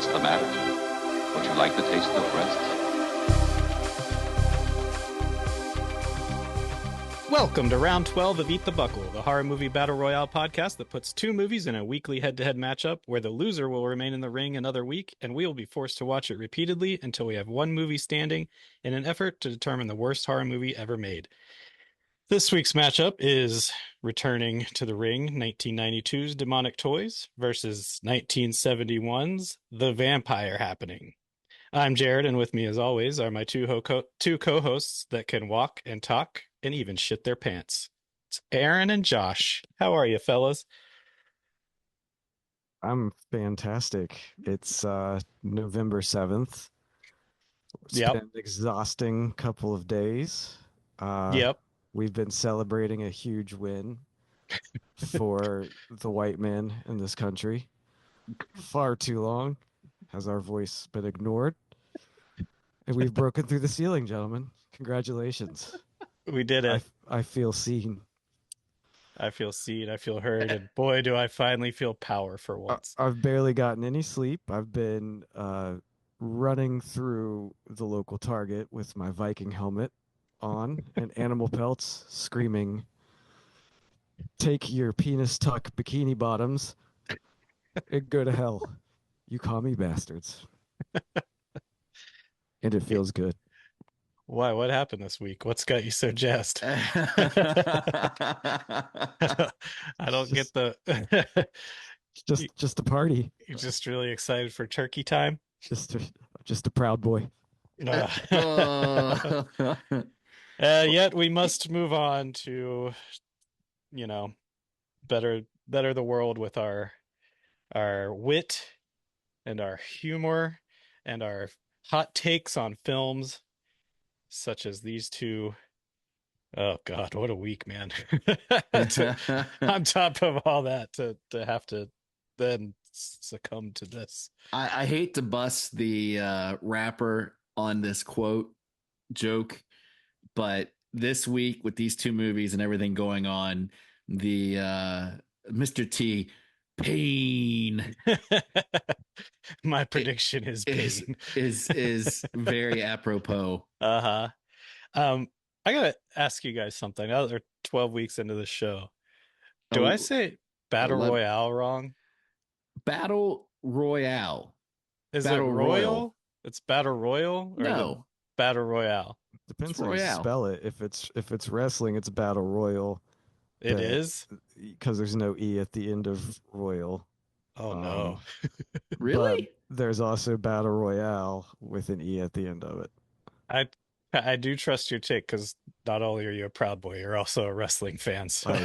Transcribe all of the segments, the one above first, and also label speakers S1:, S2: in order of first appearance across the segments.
S1: What's the matter? Would you like the taste of breasts?
S2: Welcome to round 12 of Eat the Buckle, the horror movie battle royale podcast that puts two movies in a weekly head-to-head matchup where the loser will remain in the ring another week, and we will be forced to watch it repeatedly until we have one movie standing in an effort to determine the worst horror movie ever made. This week's matchup is returning to the ring 1992's Demonic Toys versus 1971's The Vampire Happening. I'm Jared, and with me, as always, are my two co-hosts that can walk and talk and even shit their pants. It's Aaron and Josh. How are you, fellas?
S3: I'm fantastic. It's November 7th. It's
S2: Yep.
S3: been an exhausting couple of days.
S2: Yep.
S3: We've been celebrating a huge win for the white man in this country. Far too long has our voice been ignored. And we've broken through the ceiling, gentlemen. Congratulations.
S2: We did it.
S3: I feel seen.
S2: I feel seen. I feel heard. And boy, do I finally feel power for once.
S3: I've barely gotten any sleep. I've been running through the local Target with my Viking helmet on and animal pelts, screaming, "Take your penis tuck bikini bottoms and go to hell, you commie bastards." And it feels good.
S2: Why? What happened this week? What's got you so jazzed? I don't get the.
S3: just a party.
S2: You're just really excited for turkey time.
S3: Just a proud boy.
S2: Yet we must move on to, better the world with our wit and our humor and our hot takes on films such as these two. Oh God, what a week, man. On top of all that, to have to then succumb to this.
S4: I hate to bust the rapper on this quote joke, but this week with these two movies and everything going on, the Mr. T pain.
S2: My prediction is pain.
S4: is very apropos.
S2: I gotta ask you guys something. Now that we're 12 weeks into the show, do I say Battle Royale wrong?
S4: Battle Royale.
S2: Is
S4: Battle
S2: it Royal? It's Battle Royal or
S4: no
S2: Battle Royale?
S3: Depends how you spell it. If it's wrestling, it's Battle Royal.
S2: It is?
S3: Because there's no E at the end of Royal.
S2: Oh no.
S4: Really?
S3: There's also Battle Royale with an E at the end of it.
S2: I do trust your take because not only are you a proud boy, you're also a wrestling fan. So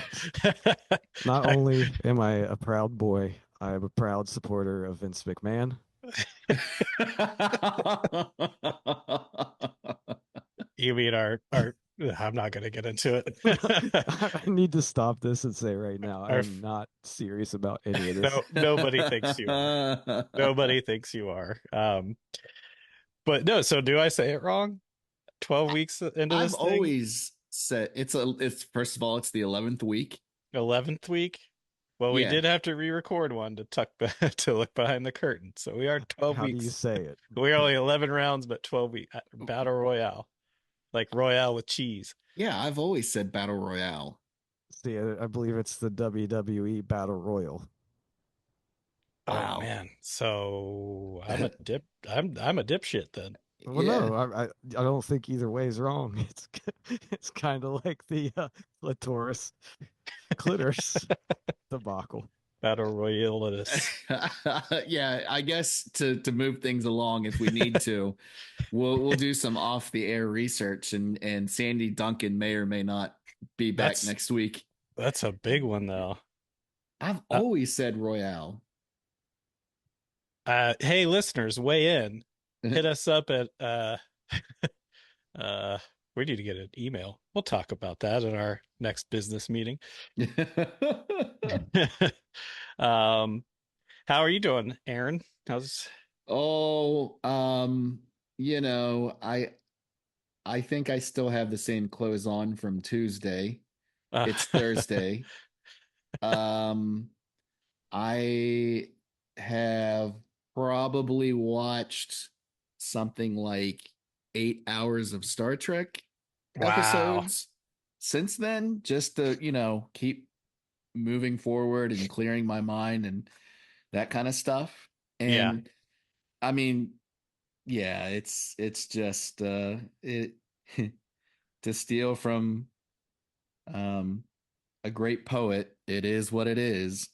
S3: not only am I a proud boy, I am a proud supporter of Vince McMahon.
S2: You mean our I'm not going to get into it.
S3: I need to stop this and say right now, I'm not serious about any of this.
S2: Nobody thinks you are. Nobody thinks you are. But no, so do I say it wrong? 12 weeks into this
S4: I've always said it's first of all, it's the 11th week.
S2: 11th week? Well, we did have to re-record one to look behind the curtain. So we are 12 weeks.
S3: How do you say it?
S2: We're only 11 rounds, but 12 weeks. Battle Royale. Like Royale with cheese.
S4: Yeah, I've always said Battle Royale.
S3: See, I believe it's the WWE Battle Royal.
S4: Wow.
S2: Oh man. So I'm a dipshit then.
S3: Well, no, I don't think either way is wrong. It's kind of like the clitoris debacle.
S2: Battle Royale.
S4: Yeah, I guess to move things along, if we need to, we'll do some off the air research, and Sandy Duncan may or may not be back next week.
S2: That's a big one, though.
S4: I've always said Royale.
S2: Hey, listeners, weigh in. Hit us up at we need to get an email. We'll talk about that in our next business meeting. How are you doing, Aaron?
S4: I think I still have the same clothes on from Tuesday. It's Thursday. I have probably watched something like 8 hours of Star Trek
S2: Wow.
S4: episodes since then, just to, keep moving forward and clearing my mind and that kind of stuff.
S2: Yeah.
S4: And I mean, yeah, it's just it to steal from um a great poet, it is what it is.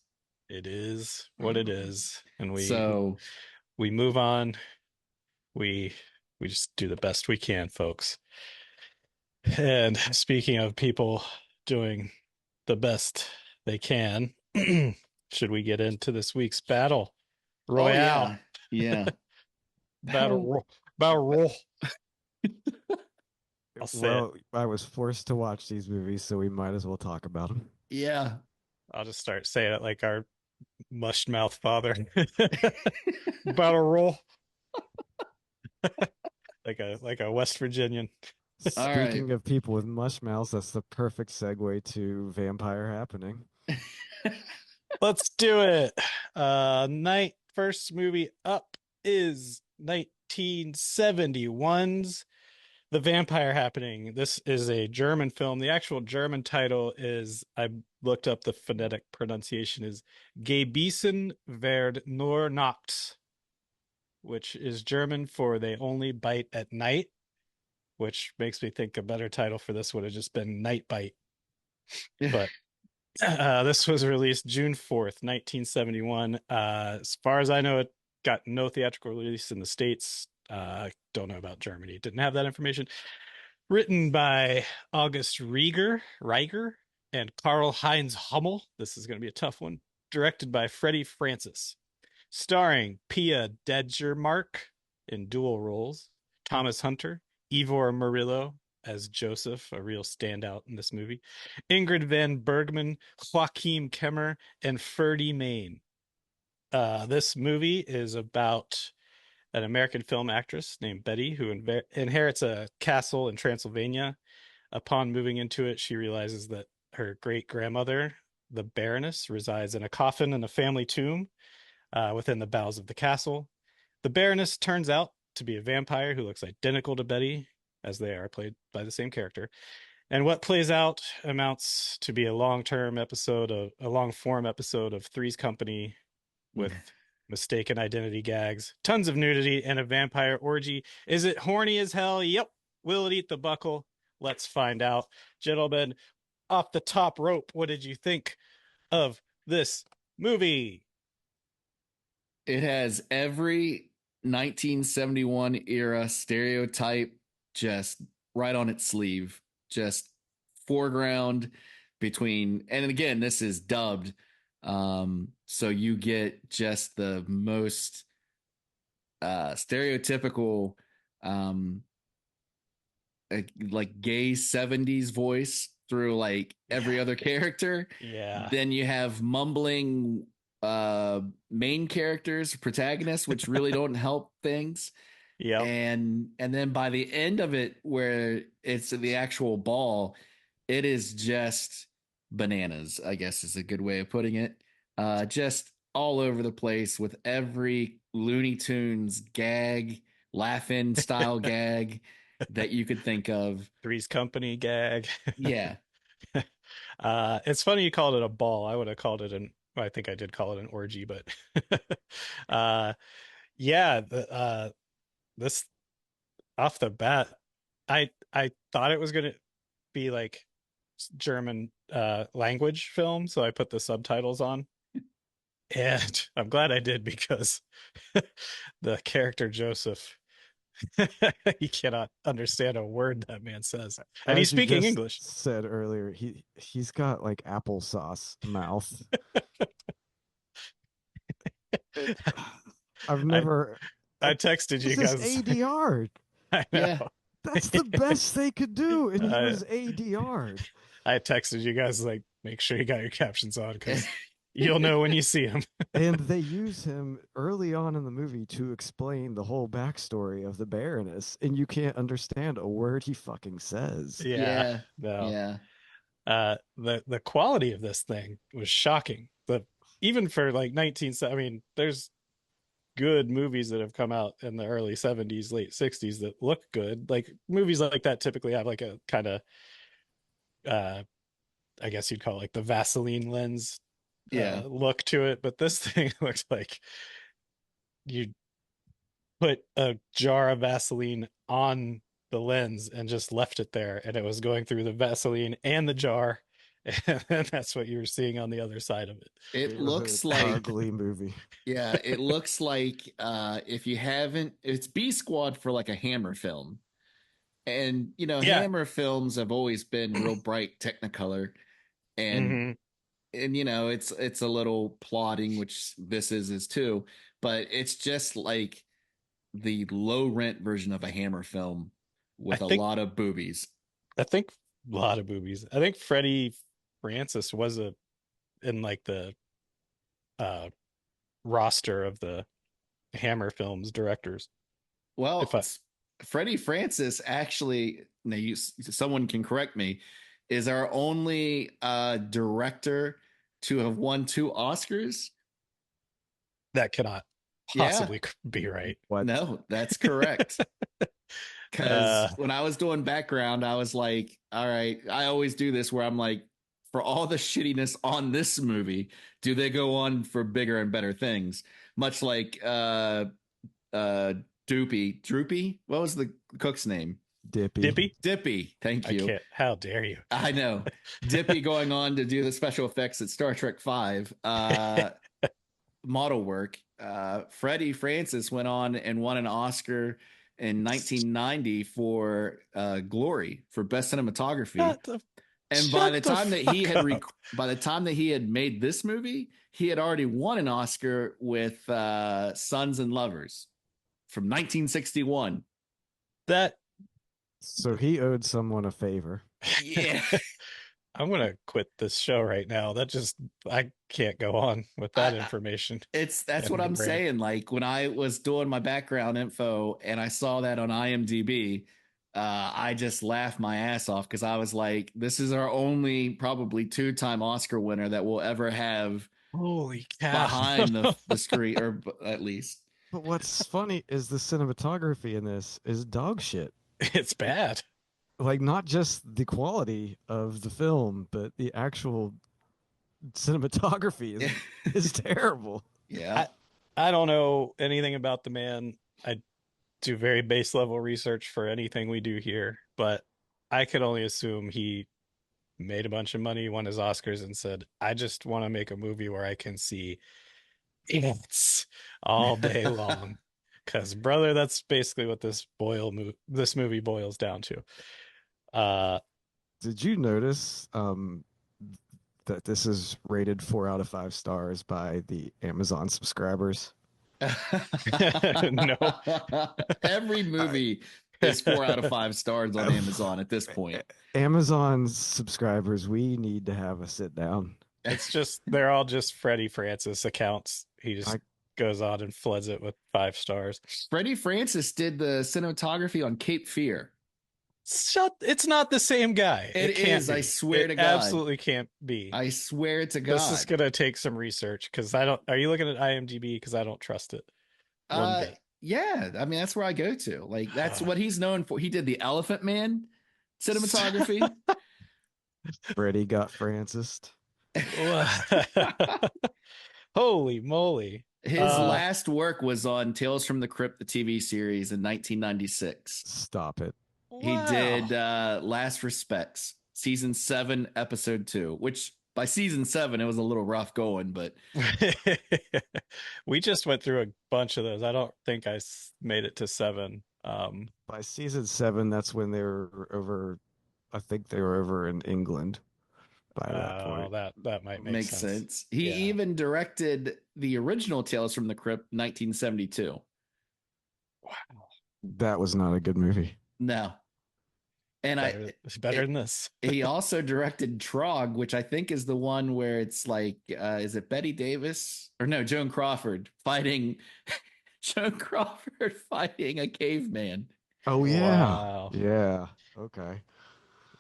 S2: It is what it is. And
S4: So
S2: we move on. We we just do the best we can, folks. And speaking of people doing the best they can, should we get into this week's battle
S4: oh
S2: royale?
S4: yeah, yeah.
S2: Battle battle roll. I'll say it.
S3: Well, I was forced to watch these movies, so we might as well talk about them.
S4: Yeah.
S2: I'll just start saying it like our mushed mouth father. Battle roll. Like a West Virginian.
S4: All right.
S3: Speaking of people with mush mouths, that's the perfect segue to Vampire Happening.
S2: Let's do it. Night first movie up is 1971's The Vampire Happening. This is a German film. The actual German title is, I looked up the phonetic pronunciation, is Gebissen werd nur nachts, which is German for They Only Bite at Night, which makes me think a better title for this would have just been Night Bite. But this was released June 4th, 1971. As far as I know, it got no theatrical release in the States. Don't know about Germany. Didn't have that information. Written by August Reiger, and Karl Heinz Hummel. This is going to be a tough one. Directed by Freddie Francis. Starring Pia Dedgermark in dual roles, Thomas Hunter, Ivor Murillo as Joseph, a real standout in this movie, Ingrid Van Bergman, Joachim Kemmer, and Ferdy Mayne. This movie is about an American film actress named Betty who inherits a castle in Transylvania. Upon moving into it, she realizes that her great grandmother, the Baroness, resides in a coffin in a family tomb within the bowels of the castle. The Baroness turns out to be a vampire who looks identical to Betty, as they are played by the same character. And what plays out amounts to be a long-form episode of Three's Company with mistaken identity gags, tons of nudity, and a vampire orgy. Is it horny as hell? Yep. Will it eat the buckle? Let's find out. Gentlemen, off the top rope, what did you think of this movie?
S4: It has every 1971 era stereotype just right on its sleeve. Just foreground between, and again, this is dubbed. So you get just the most stereotypical like gay 70s voice through like every other character.
S2: Yeah.
S4: Then you have mumbling main characters, protagonists, which really don't help things.
S2: Yep.
S4: And then by the end of it, where it's the actual ball, it is just bananas, I guess is a good way of putting it. Just all over the place with every Looney Tunes gag, laugh-in style gag that you could think of.
S2: Three's Company gag.
S4: Yeah.
S2: It's funny you called it a ball. I would have called it I think I did call it an orgy, but yeah, this off the bat, I thought it was gonna be like German language film, so I put the subtitles on. And I'm glad I did because the character Joseph, he cannot understand a word that man says. And he's
S3: As you
S2: speaking
S3: just
S2: English.
S3: said earlier, he's got like applesauce mouth. I've never.
S2: I texted you
S3: This
S2: guys.
S3: is ADR.
S2: I know.
S4: Yeah.
S3: That's the best they could do, and he was ADR.
S2: I texted you guys like, make sure you got your captions on because you'll know when you see him.
S3: And they use him early on in the movie to explain the whole backstory of the Baroness, and you can't understand a word he fucking says.
S2: Yeah.
S4: Yeah.
S2: No. The quality of this thing was shocking. Even for like 19, I mean, there's good movies that have come out in the early 70s, late 60s that look good. Like movies like that typically have like a kind of uh I guess you'd call it like the Vaseline lens
S4: Yeah.
S2: look to it, but this thing looks like you put a jar of Vaseline on the lens and just left it there, and it was going through the Vaseline and the jar, and that's what you were seeing on the other side of it.
S4: It
S3: It was
S4: looks
S3: an
S4: like
S3: ugly movie.
S4: yeah, it looks like if you haven't, it's B Squad for like a Hammer film. And
S2: Yeah.
S4: Hammer films have always been real bright Technicolor, and
S2: Hmm.
S4: it's a little plotting, which this is too, but it's just like the low rent version of a Hammer film
S2: I
S4: with a
S2: think
S4: lot of boobies.
S2: I think a lot of movies. I think Freddie Francis was a in like the uh roster of the Hammer films directors. If
S4: Well,
S2: I
S4: Freddie Francis actually, now someone can correct me, is our only director to have won 2 Oscars.
S2: That cannot
S4: Yeah,
S2: possibly be right.
S3: What?
S4: no, that's correct.
S2: Uh,
S4: Because when I was doing background, I was like, all right, I always do this where I'm like, for all the shittiness on this movie, do they go on for bigger and better things? Much like uh Droopy. What was the cook's name?
S3: Dippy.
S2: Dippy?
S4: Dippy. Thank
S2: I
S4: you.
S2: can't. How dare you?
S4: I know. Dippy going on to do the special effects at Star Trek Five. Model work. Freddie Francis went on and won an Oscar in 1990 for Glory for best cinematography. And by the time that he had by the time that he had made this movie, he had already won an Oscar with Sons and Lovers from 1961.
S2: That
S3: So he owed someone a favor.
S4: Yeah.
S2: I'm gonna quit this show right now. That just I can't go on with that information.
S4: That's what
S2: in
S4: I'm
S2: my brain.
S4: saying. Like when I was doing my background info and I saw that on IMDb, I just laughed my ass off because I was like, this is our only probably 2-time Oscar winner that we'll ever have
S2: Holy cow!
S4: behind the screen, or at least.
S3: But what's funny is the cinematography in this is dog shit.
S2: It's bad.
S3: Like not just the quality of the film, but the actual cinematography is terrible.
S4: Yeah.
S2: I don't know anything about the man. I do very base level research for anything we do here, but I could only assume he made a bunch of money, won his Oscars, and said, "I just want to make a movie where I can see ants all day long." Because, brother, that's basically what this movie boils down to.
S3: Did you notice that this is rated 4 out of 5 stars by the Amazon subscribers?
S2: No.
S4: Every movie is 4 out of 5 stars on Amazon at this point.
S3: Amazon subscribers, we need to have a sit down.
S2: It's just they're all just Freddie Francis accounts. He just goes on and floods it with 5 stars.
S4: Freddie Francis did the cinematography on Cape Fear.
S2: It's not the same guy.
S4: It is, I swear to God.
S2: Absolutely can't be.
S4: I swear to God.
S2: This is gonna take some research because I don't. Are you looking at IMDb? Because I don't trust it.
S4: Yeah, I mean that's where I go to. Like that's what he's known for. He did the Elephant Man cinematography.
S3: Freddie got Francis.
S2: Holy moly!
S4: His last work was on Tales from the Crypt, the TV series in 1996.
S3: Stop it.
S4: He did Last Respects, season 7, episode 2, which by season 7, it was a little rough going, but
S2: we just went through a bunch of those. I don't think I made it to 7.
S3: By season 7, that's when they were over. I think they were over in England by that point.
S2: That might
S4: make sense. He even directed the original Tales from the Crypt, 1972.
S2: Wow.
S3: That was not a good movie.
S4: No. And
S2: it's better than this.
S4: He also directed Trog, which I think is the one where it's like, is it Betty Davis or no, Joan Crawford fighting a caveman.
S3: Oh yeah.
S2: Wow.
S3: Yeah. Okay.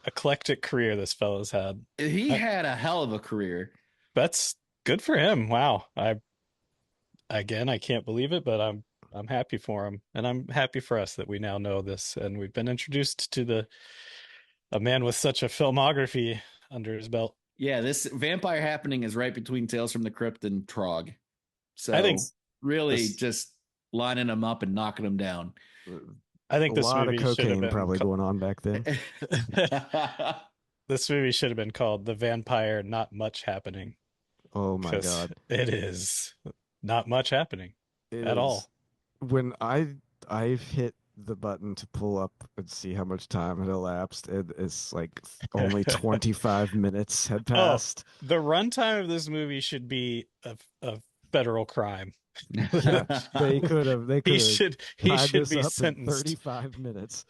S2: Eclectic career this fellow's had.
S4: He had a hell of a career.
S2: That's good for him. Wow. again, I can't believe it, but I'm happy for him, and I'm happy for us that we now know this, and we've been introduced to a man with such a filmography under his belt.
S4: Yeah, this Vampire Happening is right between Tales from the Crypt and Trog. So
S2: I think
S4: really
S2: this,
S4: just lining them up and knocking them down.
S2: I think
S3: A
S2: this
S3: lot of
S2: movie should have
S3: cocaine
S2: been
S3: probably going on back then.
S2: this movie should have been called The Vampire Not Much Happening.
S3: Oh my
S2: 'Cause
S3: God.
S2: it is not much happening
S3: It
S2: at
S3: is.
S2: all.
S3: When I've hit the button to pull up and see how much time had elapsed, it's like only 25 minutes had passed.
S2: The runtime of this movie should be a federal crime.
S3: Yeah, they could have
S2: He
S3: tied
S2: should
S3: this
S2: be
S3: up in
S2: sentenced.
S3: 35 minutes.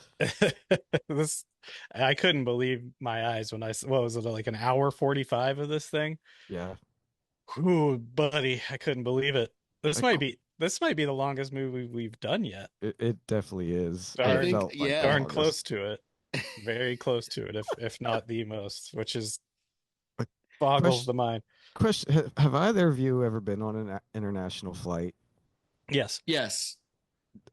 S2: This I couldn't believe my eyes when what was it, like an hour 45 of this thing?
S3: Yeah.
S2: Ooh, buddy, I couldn't believe it. This
S3: Like-
S2: might be the longest movie we've done yet.
S3: It definitely is.
S2: I
S3: It
S2: think,
S3: felt like
S4: yeah.
S3: the
S2: Darn
S3: longest.
S2: close to it. Very close to it, if not the most, which is boggles the mind.
S3: Question: Have either of you ever been on an international flight?
S2: Yes.
S4: Yes.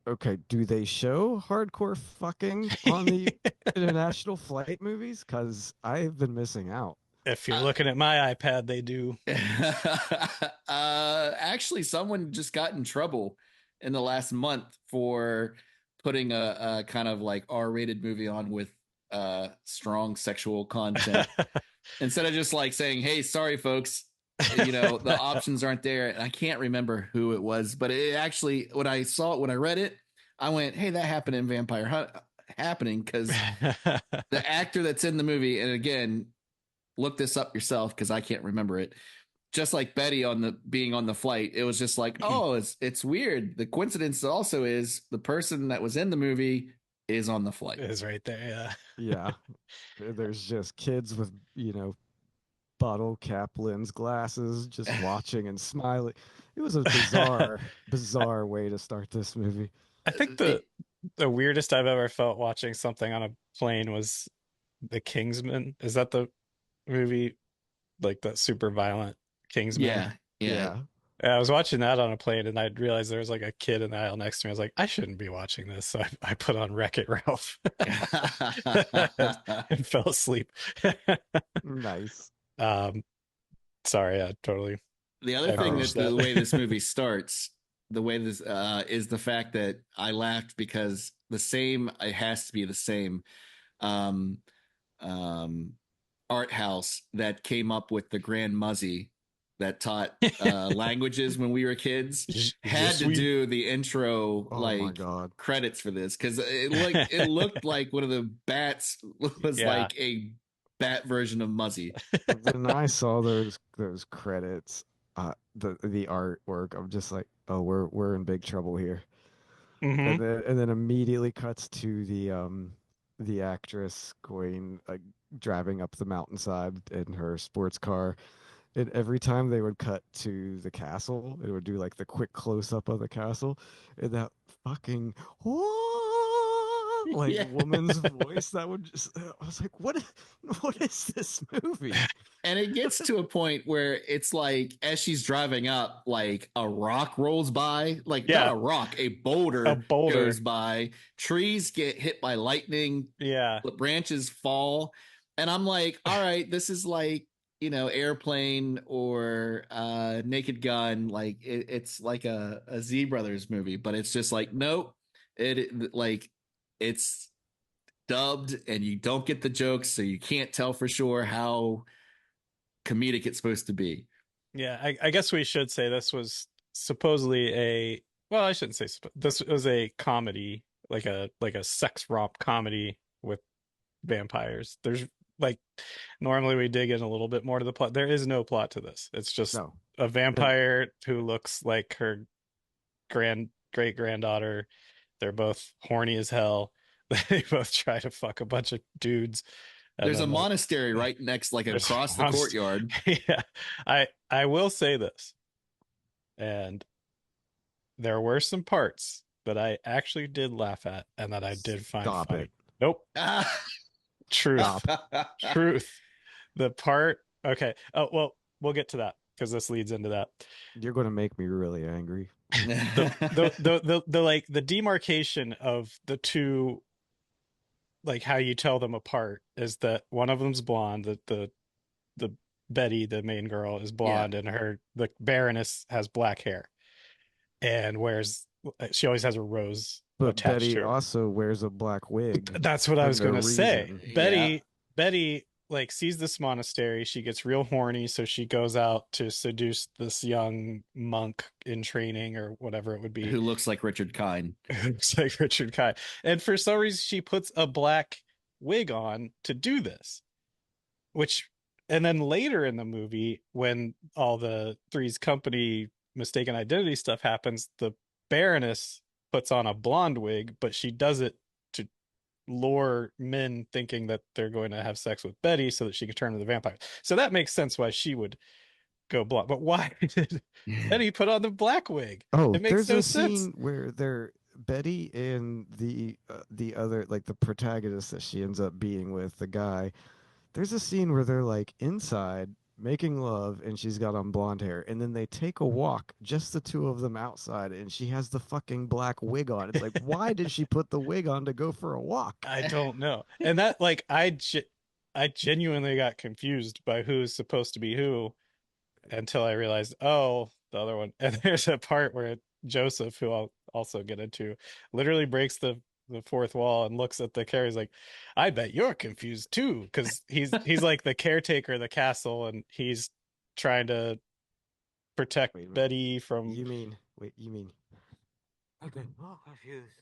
S3: Okay, do they show hardcore fucking on the international flight movies? Because I've been missing out.
S2: If you're looking at my iPad, they do.
S4: Actually, someone just got in trouble in the last month for putting a kind of like R-rated movie on with strong sexual content instead of just like saying, "Hey, sorry, folks, the options aren't there." And I can't remember who it was, but it actually, when I read it, I went, "Hey, that happened in Vampire Happening," because the actor that's in the movie, and again, look this up yourself because I can't remember it. Just like Betty being on the flight, it was just like, oh, it's weird. The coincidence also is the person that was in the movie is on the flight.
S2: It is right there, yeah.
S3: Yeah, there's just kids with bottle cap lens glasses, just watching and smiling. It was a bizarre way to start this movie.
S2: I think the weirdest I've ever felt watching something on a plane was The Kingsman. Is that the movie, like that super violent Kingsman?
S4: Yeah.
S2: I was watching that on a plane and I realized there was like a kid in the aisle next to me. I was like, I shouldn't be watching this. So I put on Wreck-It Ralph and fell asleep.
S3: Nice.
S2: Sorry, yeah, totally.
S4: The other thing that the way this movie starts, the way this is the fact that I laughed because it has to be the same art house that came up with the Grand Muzzy that taught languages when we were kids had to do the intro credits for this because it looked like one of the bats was like a bat version of Muzzy.
S3: When I saw those credits, the artwork, I'm just like, oh, we're in big trouble here.
S2: Mm-hmm.
S3: And then immediately cuts to the actress going driving up the mountainside in her sports car. And every time they would cut to the castle, it would do like the quick close up of the castle, and that fucking woman's voice that would just, I was like, what is this movie?
S4: And it gets to a point where it's like, as she's driving up, like a rock rolls by, like not a rock, a boulder goes by, trees get hit by lightning, branches fall. And I'm like, all right, this is like, Airplane or Naked Gun. Like it's like a Z Brothers movie, but it's just like, nope, it's dubbed and you don't get the jokes, so you can't tell for sure how comedic it's supposed to be.
S2: Yeah, I guess we should say this was supposedly I shouldn't say this was a comedy, like a sex romp comedy with vampires. There's normally we dig in a little bit more to the plot. There is no plot to this. It's just a vampire who looks like her great granddaughter. They're both horny as hell. They both try to fuck a bunch of dudes.
S4: There's a monastery right next, across the courtyard.
S2: Yeah, I will say this, and there were some parts that I actually did laugh at, and that I did find funny. Nope. Truth. The part. Okay. Oh well, we'll get to that. because this leads into that.
S3: You're going to make me really angry.
S2: The like the demarcation of the two, like how you tell them apart, is that one of them's blonde, the Betty, the main girl, is blonde, and the Baroness has black hair, and wears she always has a rose
S3: But
S2: attached
S3: Betty
S2: to her.
S3: also wears a black wig.
S2: That's what I
S3: for
S2: was
S3: no
S2: gonna say.
S3: reason.
S2: Betty like sees this monastery. She gets real horny, so she goes out to seduce this young monk in training or whatever it would be.
S4: Who looks like Richard Kind.
S2: Looks like Richard Kind. And for some reason, she puts a black wig on to do this. And then later in the movie, when all the Three's Company mistaken identity stuff happens, the Baroness puts on a blonde wig, but she does it to lure men thinking that they're going to have sex with Betty so that she can turn into the vampire. So that makes sense why she would go blonde. But why did Betty put on the black wig?
S3: Oh,
S2: It makes
S3: there's
S2: no
S3: a
S2: sense.
S3: scene where Betty and the other, like the protagonist that she ends up being with, the guy. There's a scene where they're like inside making love and she's got on blonde hair, and then they take a walk, just the two of them outside, and she has the fucking black wig on. It's like, why did she put the wig on to go for a walk?
S2: I don't know. And that, like, I genuinely got confused by who's supposed to be who until I realized, oh, the other one. And there's a part where Joseph, who I'll also get into, literally breaks the fourth wall and looks at the carrier. He's like, I bet you're confused too, because he's like the caretaker of the castle, and he's trying to protect
S3: Wait a minute.
S2: Betty from.
S3: You mean? I've been all confused.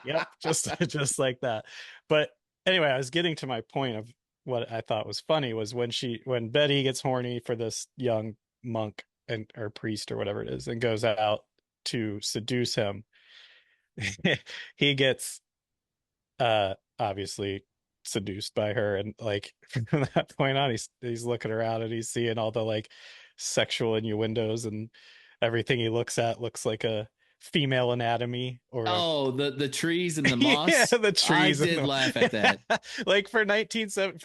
S2: Yep, just like that. But anyway, I was getting to my point of what I thought was funny was when Betty gets horny for this young monk or priest or whatever it is, and goes out to seduce him. He gets obviously seduced by her, and like from that point on, he's looking around and he's seeing all the like sexual innuendos, and everything he looks at looks like a female anatomy or
S4: the trees and the moss.
S2: Yeah, the trees.
S4: I did laugh at that.
S2: Like for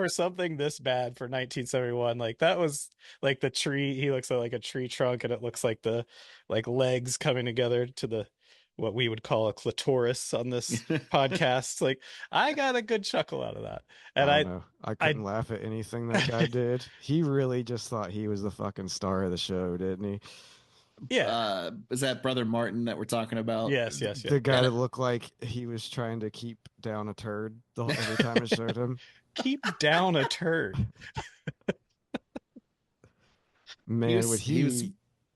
S2: something this bad for 1971, like that was like the tree. He looks like a tree trunk, and it looks like the legs coming together to the what we would call a clitoris on this podcast. Like I got a good chuckle out of that, and
S3: I don't know. I couldn't laugh at anything that guy did. He really just thought he was the fucking star of the show, didn't he?
S2: Yeah.
S4: Is that Brother Martin that we're talking about?
S2: Yes.
S3: The guy that looked like he was trying to keep down a turd every time it showed him.
S2: Keep down a turd.
S3: Man,
S4: he was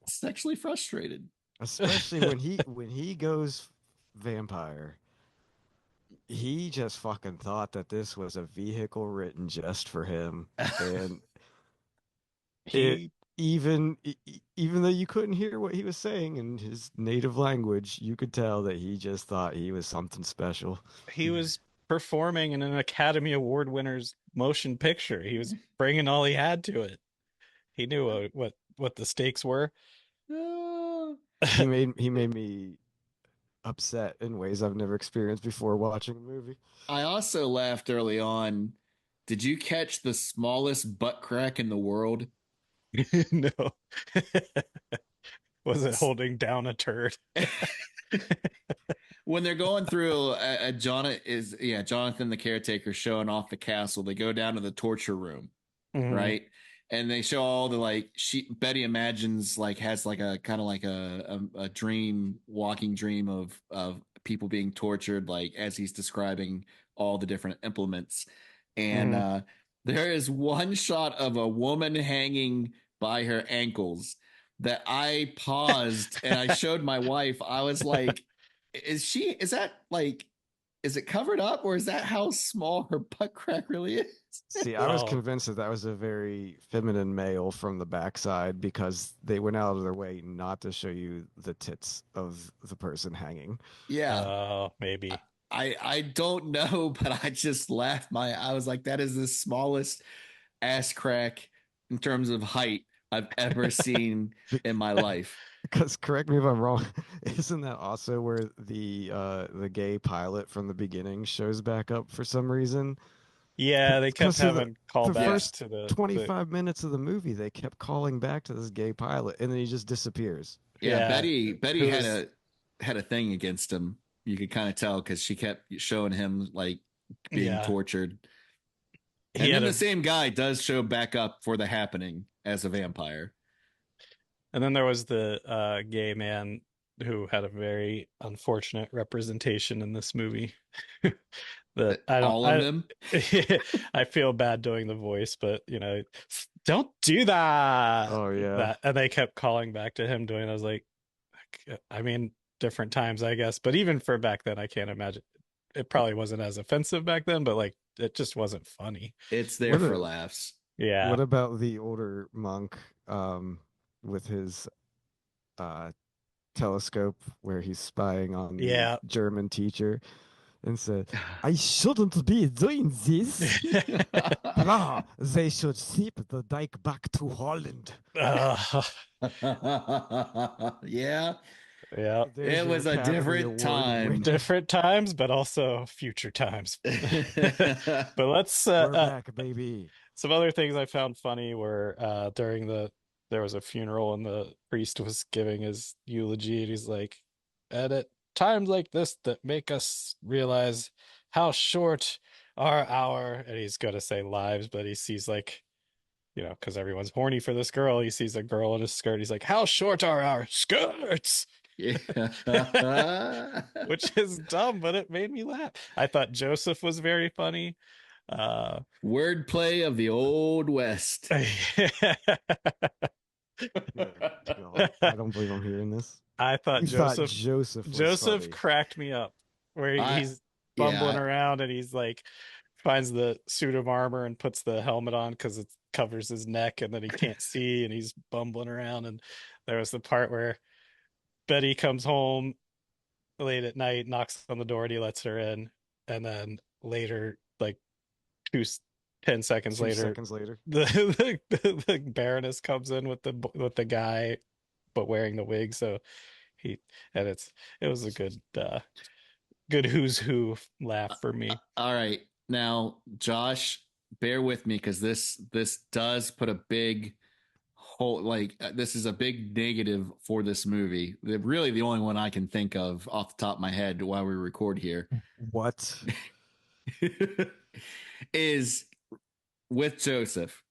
S4: sexually frustrated,
S3: especially when he goes vampire. He just fucking thought that this was a vehicle written just for him, and even though you couldn't hear what he was saying in his native language, you could tell that he just thought he was something special.
S2: He was performing in an Academy Award winner's motion picture. He was bringing all he had to it. He knew what the stakes were.
S3: He made me upset in ways I've never experienced before watching a movie.
S4: I also laughed early on. Did you catch the smallest butt crack in the world?
S2: No. Was it holding down a turd?
S4: When they're going through Jonathan the caretaker showing off the castle, they go down to the torture room, right? And they show all the Betty imagines has like a kind of like a dream, walking dream of people being tortured, like as he's describing all the different implements. And there is one shot of a woman hanging by her ankles that I paused and I showed my wife. I was like, is it covered up, or is that how small her butt crack really is?
S3: See, I was convinced that was a very feminine male from the backside, because they went out of their way not to show you the tits of the person hanging.
S4: Yeah.
S2: Oh, maybe.
S4: I don't know, but I just laughed. I was like, that is the smallest ass crack in terms of height I've ever seen in my life.
S3: Because, correct me if I'm wrong, isn't that also where the gay pilot from the beginning shows back up for some reason?
S2: Yeah, they kept
S3: 'Cause of
S2: having callbacks
S3: first
S2: to the
S3: 25 minutes of the movie, they kept calling back to this gay pilot, and then he just disappears.
S4: Yeah,
S2: Yeah,
S4: Betty
S2: who
S4: had
S2: was
S4: a thing against him. You could kind of tell because she kept showing him like being
S2: yeah.
S4: tortured.
S2: He
S4: And
S2: had
S4: then the
S2: a
S4: same guy does show back up for the happening as a vampire.
S2: And then there was the gay man who had a very unfortunate representation in this movie. That I don't
S4: All of them.
S2: I feel bad doing the voice, but don't do that.
S3: Oh yeah.
S2: That and they kept calling back to him doing it. I was like, I mean, different times, I guess. But even for back then, I can't imagine it probably wasn't as offensive back then, but like it just wasn't funny.
S4: It's there
S3: What
S4: for
S3: a-
S4: laughs.
S2: Yeah.
S3: What about the older monk with his telescope where he's spying on the
S2: Yeah.
S3: German teacher and said, I shouldn't be doing this. Blah, they should ship the dike back to Holland.
S2: Ugh.
S4: Yeah.
S2: Yeah.
S3: There's
S4: It
S3: your
S4: was a
S3: Academy
S4: different
S3: Award
S4: time.
S3: winner.
S2: Different times, but also future times. But let's
S3: We're back, baby.
S2: some other things I found funny were there was a funeral and the priest was giving his eulogy and he's like, and at times like this that make us realize how short and he's gonna say lives, but he sees like, because everyone's horny for this girl, he sees a girl in a skirt, he's like, how short are our skirts?
S4: Yeah.
S2: Which is dumb, but it made me laugh. I thought Joseph was very funny.
S4: Wordplay of the Old West.
S3: God, I don't believe I'm hearing this.
S2: I thought
S3: You thought
S2: Joseph
S3: Joseph was
S2: Joseph
S3: funny.
S2: cracked me up where
S4: I-
S2: he's bumbling
S4: yeah.
S2: around and he's like finds the suit of armor and puts the helmet on because it covers his neck and then he can't see and he's bumbling around. And there was the part where Betty comes home late at night, knocks on the door, and he lets her in, and then later, like 10 seconds
S3: 2
S2: later,
S3: seconds later.
S2: the Baroness comes in with the guy, but wearing the wig. So it was a good who's who laugh for me.
S4: All right. Now, Josh, bear with me because this does put a big hole. Like this is a big negative for this movie. Really, the only one I can think of off the top of my head while we record here
S3: What?
S4: is with Joseph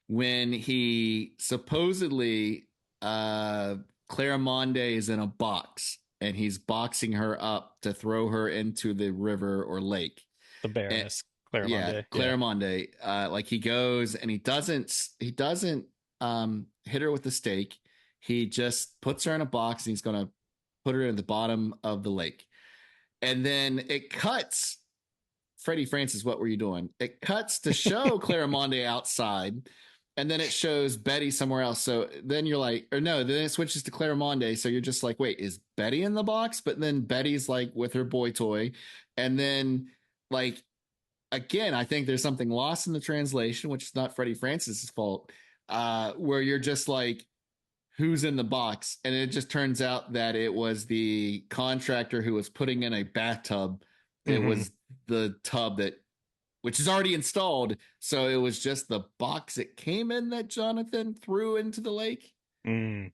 S4: when he supposedly Claramonde is in a box and he's boxing her up to throw her into the river or lake.
S2: The Baroness, Claramonde.
S4: Yeah, Claramonde. Like he goes and he doesn't hit her with the stake. He just puts her in a box and he's gonna put her in the bottom of the lake. And then it cuts. Freddie Francis, what were you doing? It cuts to show Claramonde outside, and then it shows Betty somewhere else. So then you're like, or no, then it switches to Claramonde. So you're just like, wait, is Betty in the box? But then Betty's like with her boy toy. And then like, again, I think there's something lost in the translation, which is not Freddie Francis's fault, where you're just like, who's in the box? And it just turns out that it was the contractor who was putting in a bathtub. It was the tub which is already installed. So it was just the box it came in that Jonathan threw into the lake.
S2: Mm.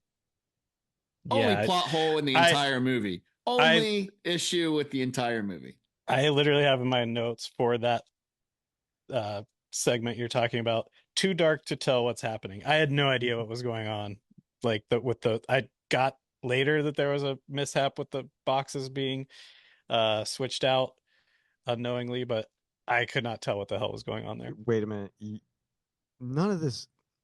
S4: Only
S2: Yeah,
S4: plot hole in the entire movie. Only issue with the entire movie.
S2: I literally have in my notes for that segment you're talking about, too dark to tell what's happening. I had no idea what was going on. Like I got later that there was a mishap with the boxes being switched out unknowingly, but I could not tell what the hell was going on there.
S3: Wait a minute.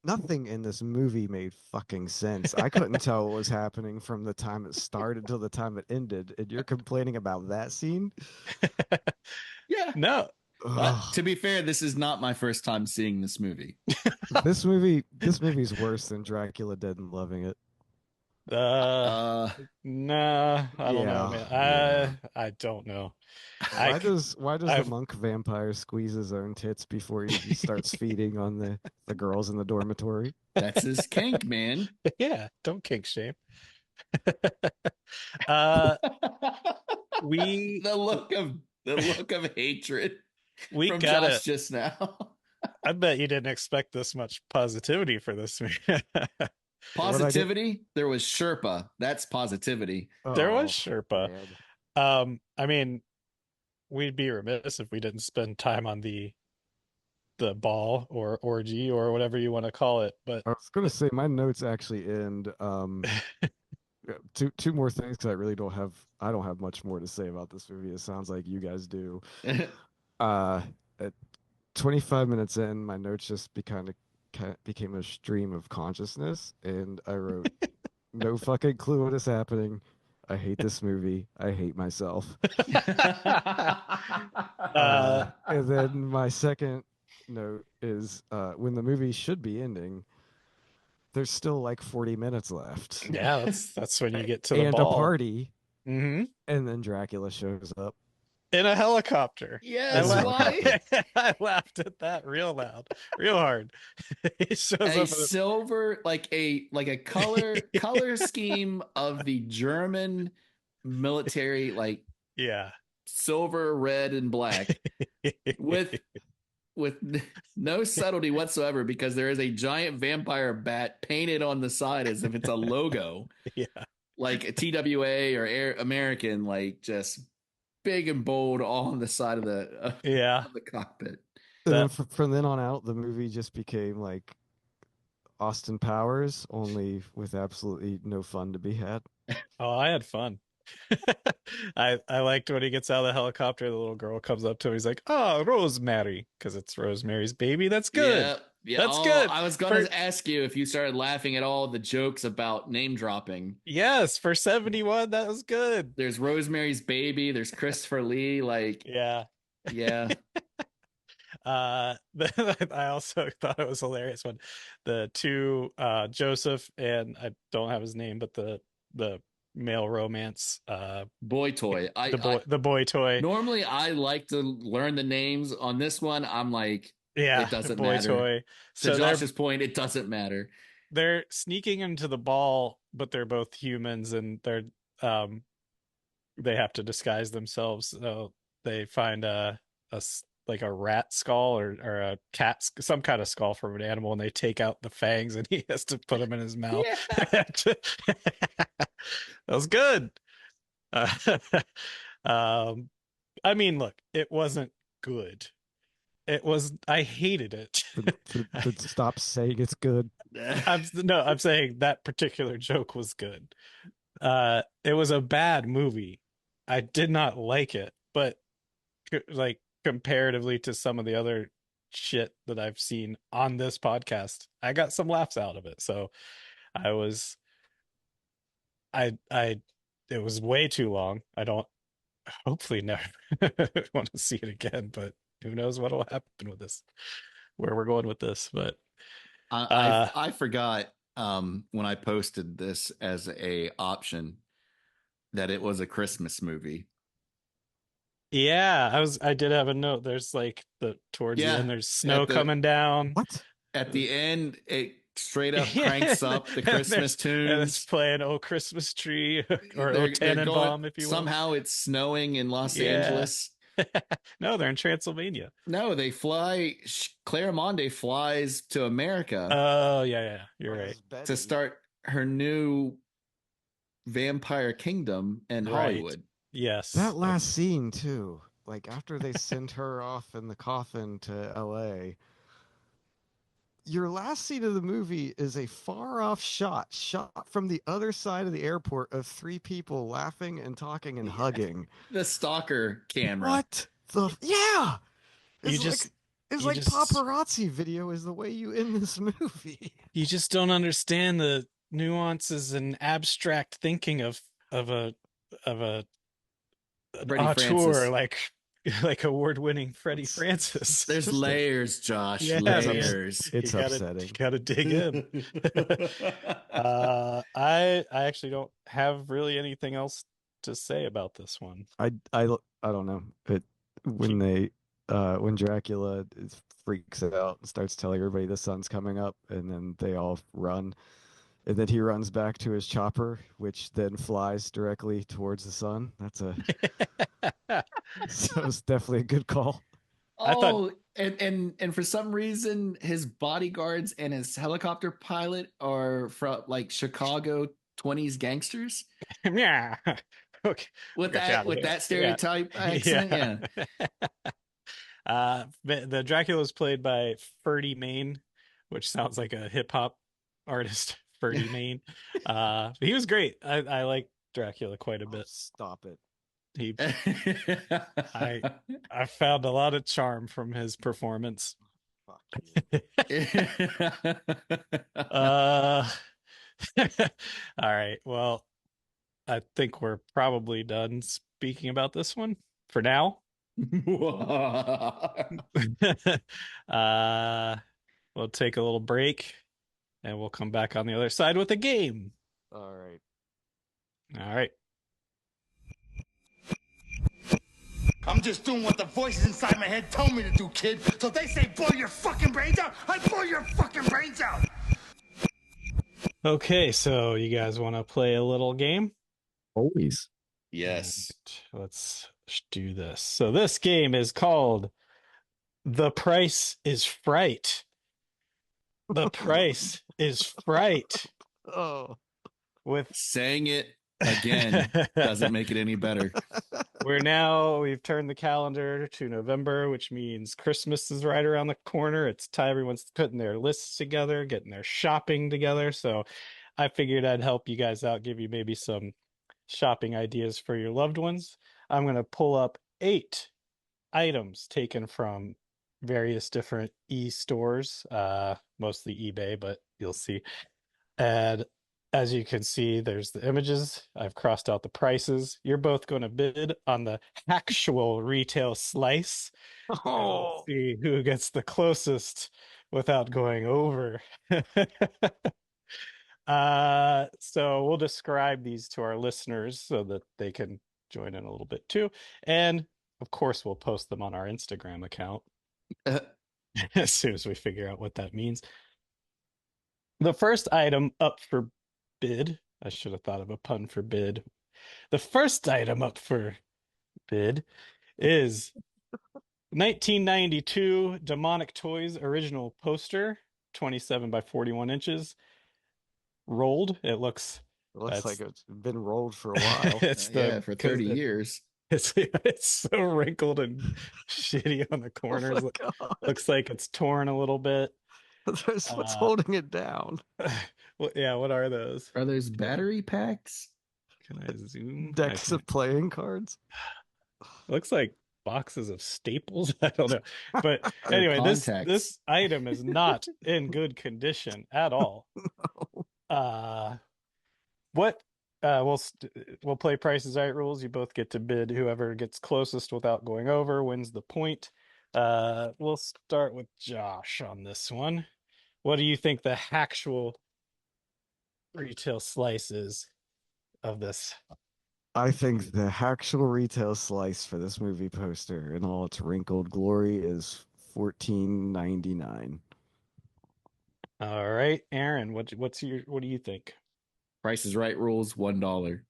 S3: Nothing in this movie made fucking sense. I couldn't tell what was happening from the time it started till the time it ended. And you're complaining about that scene?
S4: Yeah.
S2: No.
S4: To be fair, this is not my first time seeing this movie.
S3: This movie's worse than Dracula Dead and Loving It.
S2: Nah, I don't know, man.
S3: Yeah.
S2: I don't know.
S3: Why does
S2: I've-
S3: the monk vampire squeeze his own tits before he starts feeding on the girls in the dormitory?
S4: That's his kink, man.
S2: Yeah, don't kink shame. We
S4: the look of hatred
S2: We
S4: from
S2: gotta.
S4: Josh just now.
S2: I bet you didn't expect this much positivity for this movie.
S4: Positivity. There was Sherpa. That's positivity.
S2: There was
S3: Oh,
S2: Sherpa.
S3: man.
S2: I mean, we'd be remiss if we didn't spend time on the ball or orgy or whatever you want to call it. But
S3: I was gonna say my notes actually end two more things because I don't have much more to say about this movie. It sounds like you guys do. At 25 minutes in, my notes just became a stream of consciousness, and I wrote, "No fucking clue what is happening. I hate this movie. I hate myself." And then my second note is when the movie should be ending, there's still like 40 minutes left.
S2: yeah, that's when you get to the
S3: And
S2: ball.
S3: a party,
S2: Mm-hmm.
S3: and then Dracula shows up.
S2: In a helicopter.
S4: Yes,
S3: why?
S2: I laughed at that real loud, real hard. He shows up
S4: a
S2: in
S4: silver, like a color scheme of the German military, like
S2: yeah.
S4: silver, red, and black, with no subtlety whatsoever, because there is a giant vampire bat painted on the side as if it's a logo,
S2: yeah.
S4: like a TWA or Air American, like just big and bold all on the side of the
S2: Yeah.
S4: of the cockpit.
S3: And then from then on out, the movie just became like Austin Powers, only with absolutely no fun to be had.
S2: Oh, I had fun. I liked when he gets out of the helicopter, the little girl comes up to him, he's like, "Oh, Rosemary," because it's Rosemary's baby. That's good.
S4: Yeah,
S2: That's good.
S4: I was gonna ask you if you started laughing at all the jokes about name dropping.
S2: Yes, for 71, that was good.
S4: There's Rosemary's Baby, there's Christopher Lee, like
S2: Yeah. I also thought it was hilarious when the two Joseph and I don't have his name, but the male romance
S4: boy toy.
S2: The boy toy.
S4: Normally I like to learn the names. On this one, I'm like,
S2: yeah,
S4: it doesn't
S2: boy
S4: matter.
S2: toy.
S4: To Josh's point, it doesn't matter.
S2: They're sneaking into the ball, but they're both humans, and they have to disguise themselves. So they find like a rat skull or a cat, some kind of skull from an animal, and they take out the fangs, and he has to put them in his mouth.
S4: Yeah.
S2: That was good. I mean, look, it wasn't good. It was. I hated it.
S3: But stop saying it's good.
S2: I'm saying that particular joke was good. It was a bad movie. I did not like it, but like comparatively to some of the other shit that I've seen on this podcast, I got some laughs out of it. So it was way too long. I don't hopefully never want to see it again, but who knows what'll happen with this, where we're going with this. But
S4: I forgot when I posted this as a option that it was a Christmas movie.
S2: Yeah, I did have a note. There's like towards the end, there's snow coming down.
S3: What?
S4: At the end, it straight up cranks up the Christmas tunes.
S2: And it's playing "Oh Christmas Tree" or "Oh Tannenbaum," if you will.
S4: Somehow it's snowing in Los Angeles.
S2: No, they're in Transylvania.
S4: No, they fly. Claire Monde flies to America.
S2: Oh, yeah. You're right.
S4: To start her new vampire kingdom in Hollywood.
S2: Yes.
S3: That last scene, too. Like, after they sent her off in the coffin to L.A., your last scene of the movie is a far-off shot from the other side of the airport of three people laughing and talking and hugging.
S4: The stalker camera.
S3: What the? Yeah!
S2: It's
S3: like paparazzi video is the way you end this movie.
S2: You just don't understand the nuances and abstract thinking of an auteur like award-winning Freddie Francis.
S4: There's layers, Josh.
S2: Yeah,
S4: layers.
S3: It's upsetting.
S2: You gotta dig in. I actually don't have really anything else to say about this one.
S3: I don't know. When Dracula freaks out and starts telling everybody the sun's coming up, and then they all run, and then he runs back to his chopper, which then flies directly towards the sun. So it's definitely a good call.
S2: I thought
S4: and for some reason, his bodyguards and his helicopter pilot are from like Chicago 20s gangsters
S2: yeah. Okay.
S4: with
S2: Get you out
S4: that
S2: of
S4: with
S2: here.
S4: that stereotype accent. Yeah.
S2: The Dracula is played by Ferdy Mayne, which sounds like a hip hop artist, Ferdy Mayne. He was great. I like Dracula quite a bit.
S3: Stop it.
S2: He, I found a lot of charm from his performance.
S3: Fuck you.
S2: All right. Well, I think we're probably done speaking about this one for now. We'll take a little break and we'll come back on the other side with a game.
S3: All right.
S2: All right.
S5: I'm just doing what the voices inside my head tell me to do, kid. So if they say blow your fucking brains out, I blow your fucking brains out.
S2: Okay, so you guys want to play a little game?
S3: Always.
S4: Yes.
S2: Let's do this. So this game is called The Price is Fright. The Price is Fright.
S3: Oh.
S2: With
S4: Saying it again doesn't make it any better.
S2: we've turned the calendar to November, which means Christmas is right around the corner. It's time everyone's putting their lists together, getting their shopping together. So I figured I'd help you guys out, give you maybe some shopping ideas for your loved ones. I'm going to pull up 8 items taken from various different e-stores, mostly eBay, but you'll see. And as you can see, there's the images. I've crossed out the prices. You're both going to bid on the actual retail slice.
S3: Oh.
S2: See who gets the closest without going over. So we'll describe these to our listeners so that they can join in a little bit too. And of course, we'll post them on our Instagram account as soon as we figure out what that means. The first item up for bid, I should have thought of a pun for bid. The first item up for bid is 1992 Demonic Toys original poster, 27 by 41 inches. Rolled. It looks
S3: like it's been rolled for a while.
S2: It's
S4: for 30 years.
S2: It's so wrinkled and shitty on the corners. Looks like it's torn a little bit.
S3: That's what's holding it down.
S2: Well, yeah, what are those?
S4: Are those battery packs?
S2: Can I zoom?
S3: Decks of playing cards.
S2: Looks like boxes of staples. I don't know. But anyway, this item is not in good condition at all. No. We'll play Price is Right rules. You both get to bid. Whoever gets closest without going over wins the point. We'll start with Josh on this one. What do you think the actual retail slice is of this?
S3: I think the actual retail slice for this movie poster in all its wrinkled glory is $14.99.
S2: All right, Aaron, what do you think?
S4: Price is Right rules, $1.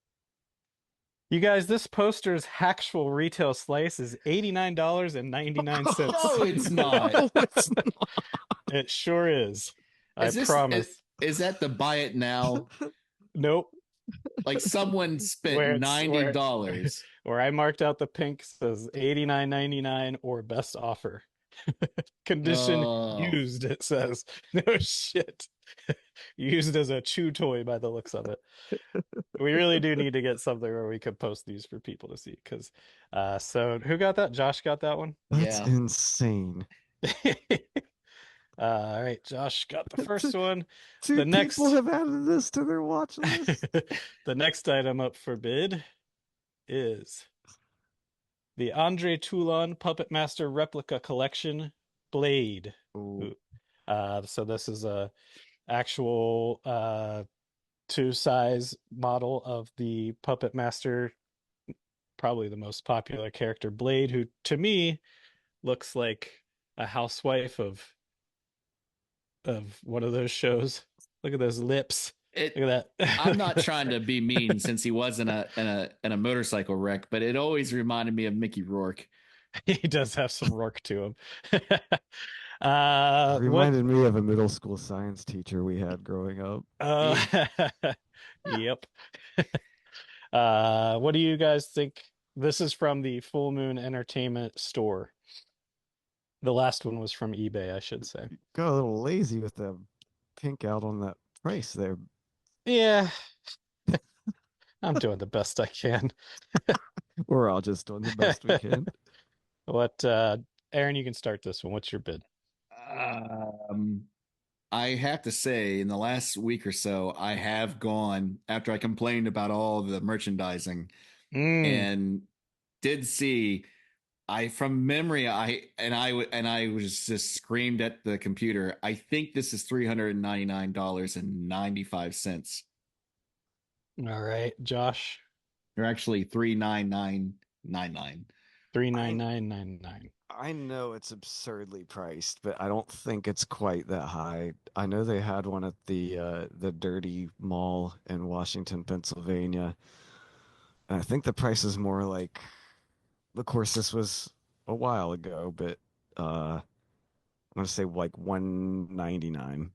S2: You guys, this poster's actual retail slice is $89.99.
S4: No, it's not.
S3: No, it's not.
S2: It sure is. I promise.
S4: Is that the buy it now?
S2: Nope.
S4: Like someone spent $90.
S2: Where I marked out the pink says $89.99 or best offer. Condition used, it says. No shit. Used as a chew toy by the looks of it. We really do need to get something where we could post these for people to see. Because so who got that? Josh got that one?
S3: That's insane.
S2: All right, Josh got the first one.
S3: Two people have added this to their watch list.
S2: The next item up for bid is the Andre Toulon Puppet Master Replica Collection Blade.
S3: Ooh.
S2: So this is a actual 2-size model of the Puppet Master, probably the most popular character, Blade, who to me looks like a housewife of one of those shows. Look at those lips. Look at that.
S4: I'm not trying to be mean since he was in a motorcycle wreck, but it always reminded me of Mickey Rourke.
S2: He does have some Rourke to him. What?
S3: Reminded me of a middle school science teacher we had growing up.
S2: Yep. What do you guys think? This is from the Full Moon Entertainment store. The last one was from eBay, I should say.
S3: Got a little lazy with the pink out on that price there.
S2: Yeah. I'm doing the best I can.
S3: We're all just doing the best we can.
S2: What, Aaron, you can start this one. What's your bid?
S4: I have to say, in the last week or so, I have gone after I complained about all the merchandising and did see. From memory, I was just screamed at the computer. I think this is $399.95.
S2: All right, Josh.
S4: They're actually $399.99.
S2: 39999.
S3: I know it's absurdly priced, but I don't think it's quite that high. I know they had one at the Dirty Mall in Washington, Pennsylvania. And I think the price is more like, of course, this was a while ago, but I'm gonna say like $199.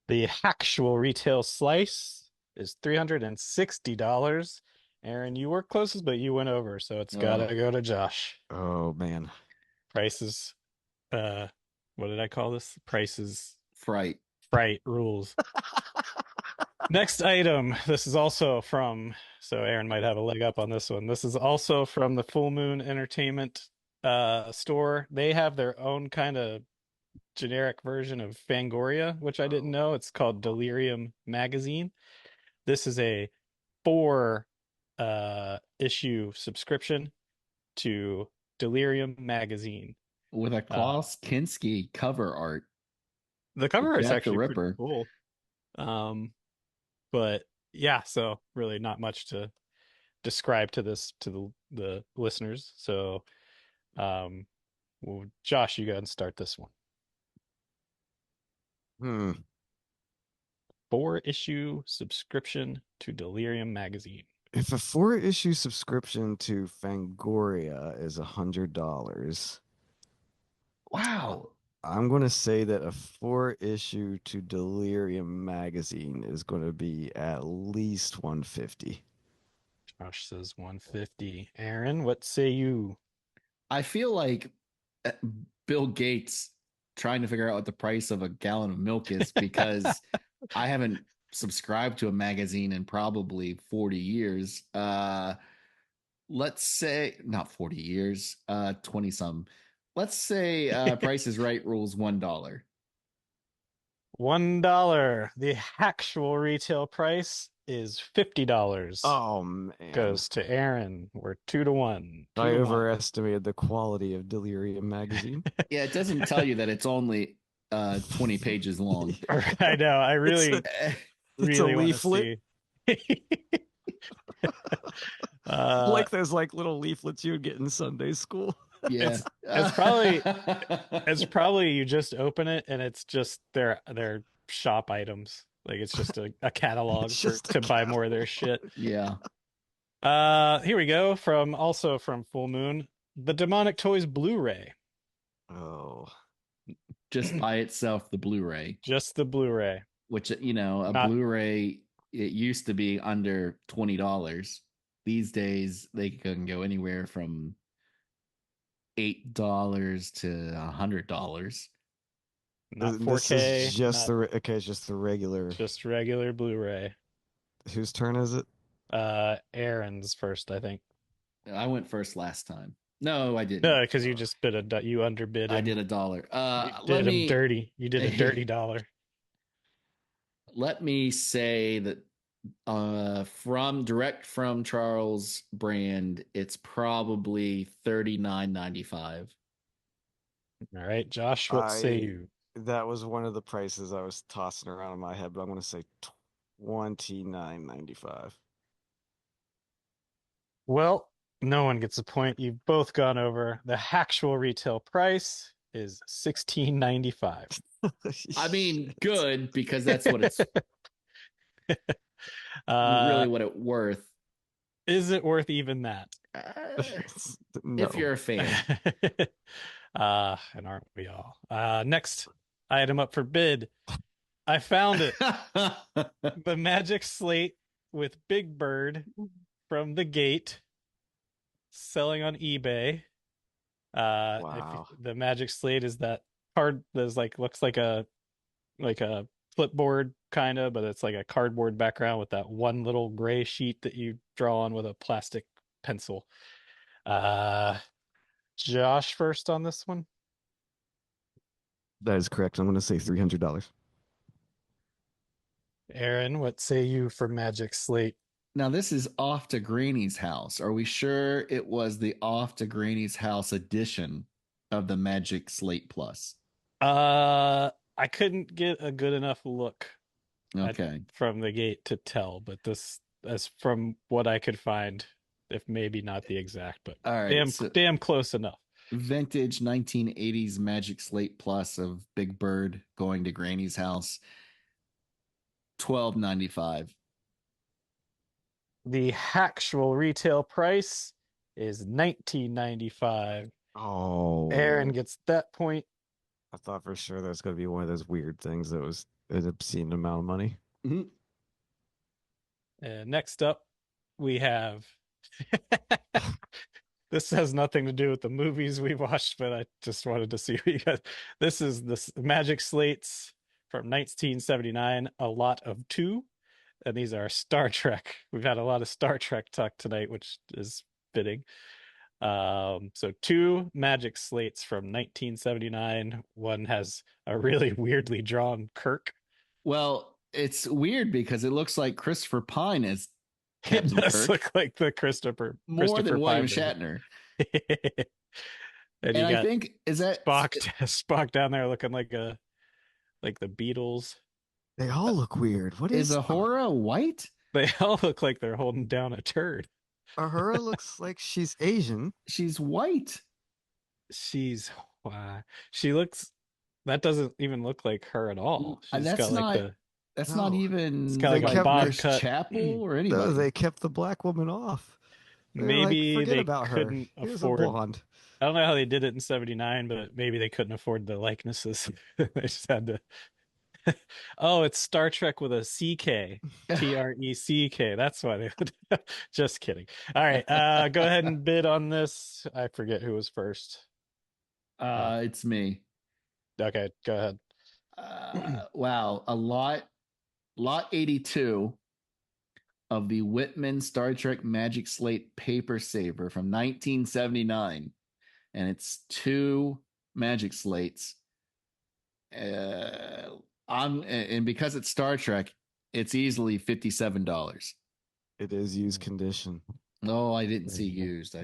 S2: The actual retail slice is $360. Aaron, you were closest, but you went over, so it's gotta go to Josh.
S3: Oh man.
S2: Prices, what did I call this? Prices
S4: Fright
S2: rules. Next item. This is also from, so Aaron might have a leg up on this one. This is also from the Full Moon Entertainment store. They have their own kind of generic version of Fangoria, which I didn't know. It's called Delirium Magazine. This is a 4 issue subscription to Delirium Magazine
S4: with a Klaus Kinski cover art.
S2: The cover is
S4: Jack the
S2: actually
S4: Ripper.
S2: pretty cool. But yeah, so really not much to describe to the listeners. So well, Josh, you go ahead and start this one. 4-issue subscription to Delirium Magazine.
S3: If a 4-issue subscription to Fangoria is $100,
S4: wow,
S3: I'm going to say that a 4-issue to Delirium Magazine is going to be at least $150.
S2: Josh says $150. Aaron, what say you?
S4: I feel like Bill Gates trying to figure out what the price of a gallon of milk is because I haven't subscribed to a magazine in probably 40 years. Let's say not 40 years, 20 some. Let's say Price is Right rules $1.
S2: $1. The actual retail price is $50.
S3: Oh man.
S2: Goes to Aaron. We're 2-1.
S3: I overestimated the quality of Delirium Magazine.
S4: Yeah, it doesn't tell you that it's only 20 pages long.
S2: I know. I really
S3: it's a leaflet. Like those like little leaflets you would get in Sunday school.
S4: Yeah,
S2: it's probably you just open it and it's just their shop items. Like it's just a catalog to buy more of their shit.
S4: Yeah.
S2: Here we go from Full Moon, the Demonic Toys Blu-ray.
S3: Oh.
S4: Just by itself, the Blu-ray.
S2: Just the Blu-ray.
S4: Which, Blu-ray, it used to be under $20. These days, they can go anywhere from $8 to $100.
S2: Not 4K.
S3: This is just just the regular.
S2: Just regular Blu-ray.
S3: Whose turn is it?
S2: Aaron's first, I think.
S4: I went first last time. No, I didn't.
S2: No, because you just you underbid him.
S4: I did $1.
S2: You did him dirty. You did a dirty $1.
S4: Let me say that direct from Charles brand, it's probably $39.95.
S2: All right, Josh, what say you?
S3: That was one of the prices I was tossing around in my head, but I'm going to say $29.95.
S2: Well, no one gets a point. You've both gone over. The actual retail price is $16.95.
S4: I mean, good, because that's what it's really what it's worth.
S2: Is it worth even that?
S3: No.
S4: If you're a fan.
S2: And aren't we all? Next item up for bid. I found it. The Magic Slate with Big Bird from The Gate, selling on eBay.
S3: Wow.
S2: The Magic Slate is that card that's looks like a clipboard kind of, but it's like a cardboard background with that one little gray sheet that you draw on with a plastic pencil. Josh first on this one.
S3: That is correct. I'm going to say $300.
S2: Aaron, what say you for Magic Slate?
S4: Now, this is Off to Granny's House. Are we sure it was the Off to Granny's House edition of the Magic Slate Plus?
S2: I couldn't get a good enough look
S4: Okay.
S2: from The Gate to tell, but this, as from what I could find, if maybe not the exact, but
S4: All right.
S2: damn close enough.
S4: Vintage 1980s Magic Slate Plus of Big Bird going to Granny's house. $12.95.
S2: The actual retail price is $19.95.
S3: Oh.
S2: Aaron gets that point.
S3: I thought for sure there's going to be one of those weird things that was an obscene amount of money.
S4: Mm-hmm.
S2: And next up, we have. This has nothing to do with the movies we watched, but I just wanted to see what you guys. This is the Magic Slates from 1979, a lot of two. And these are Star Trek. We've had a lot of Star Trek talk tonight, which is fitting. So two Magic Slates from 1979. One has a really weirdly drawn Kirk.
S4: Well, it's weird because it looks like Christopher Pine is
S2: It
S4: Captain
S2: does
S4: Kirk.
S2: look like the Christopher
S4: Than William
S2: Pine
S4: Shatner.
S2: and
S4: I think is that
S2: Spock down there looking like the Beatles.
S3: They all look weird. What
S4: is Uhura white?
S2: They all look like they're holding down a turd.
S3: Uhura looks like she's Asian.
S4: She's white.
S2: She looks. That doesn't even look like her at all. She's
S4: That's
S2: got
S4: not.
S2: like
S4: That's not even.
S2: It's got like a bob cut.
S4: Chapel or anybody.
S3: No, they kept the black woman off.
S2: Maybe they
S3: about
S2: couldn't
S3: her. Here's
S2: afford.
S3: a blonde.
S2: I don't know how they did it in '79, but maybe they couldn't afford the likenesses. They just had to. Oh, it's Star Trek with a CK. TRECK. That's why they would. Just kidding. All right. Go ahead and bid on this. I forget who was first.
S4: It's me.
S2: Okay, go ahead.
S4: Wow. Lot 82 of the Whitman Star Trek Magic Slate Paper Saver from 1979. And it's two Magic Slates. And because it's Star Trek, it's easily $57.
S3: It is used condition.
S4: No, I didn't see used.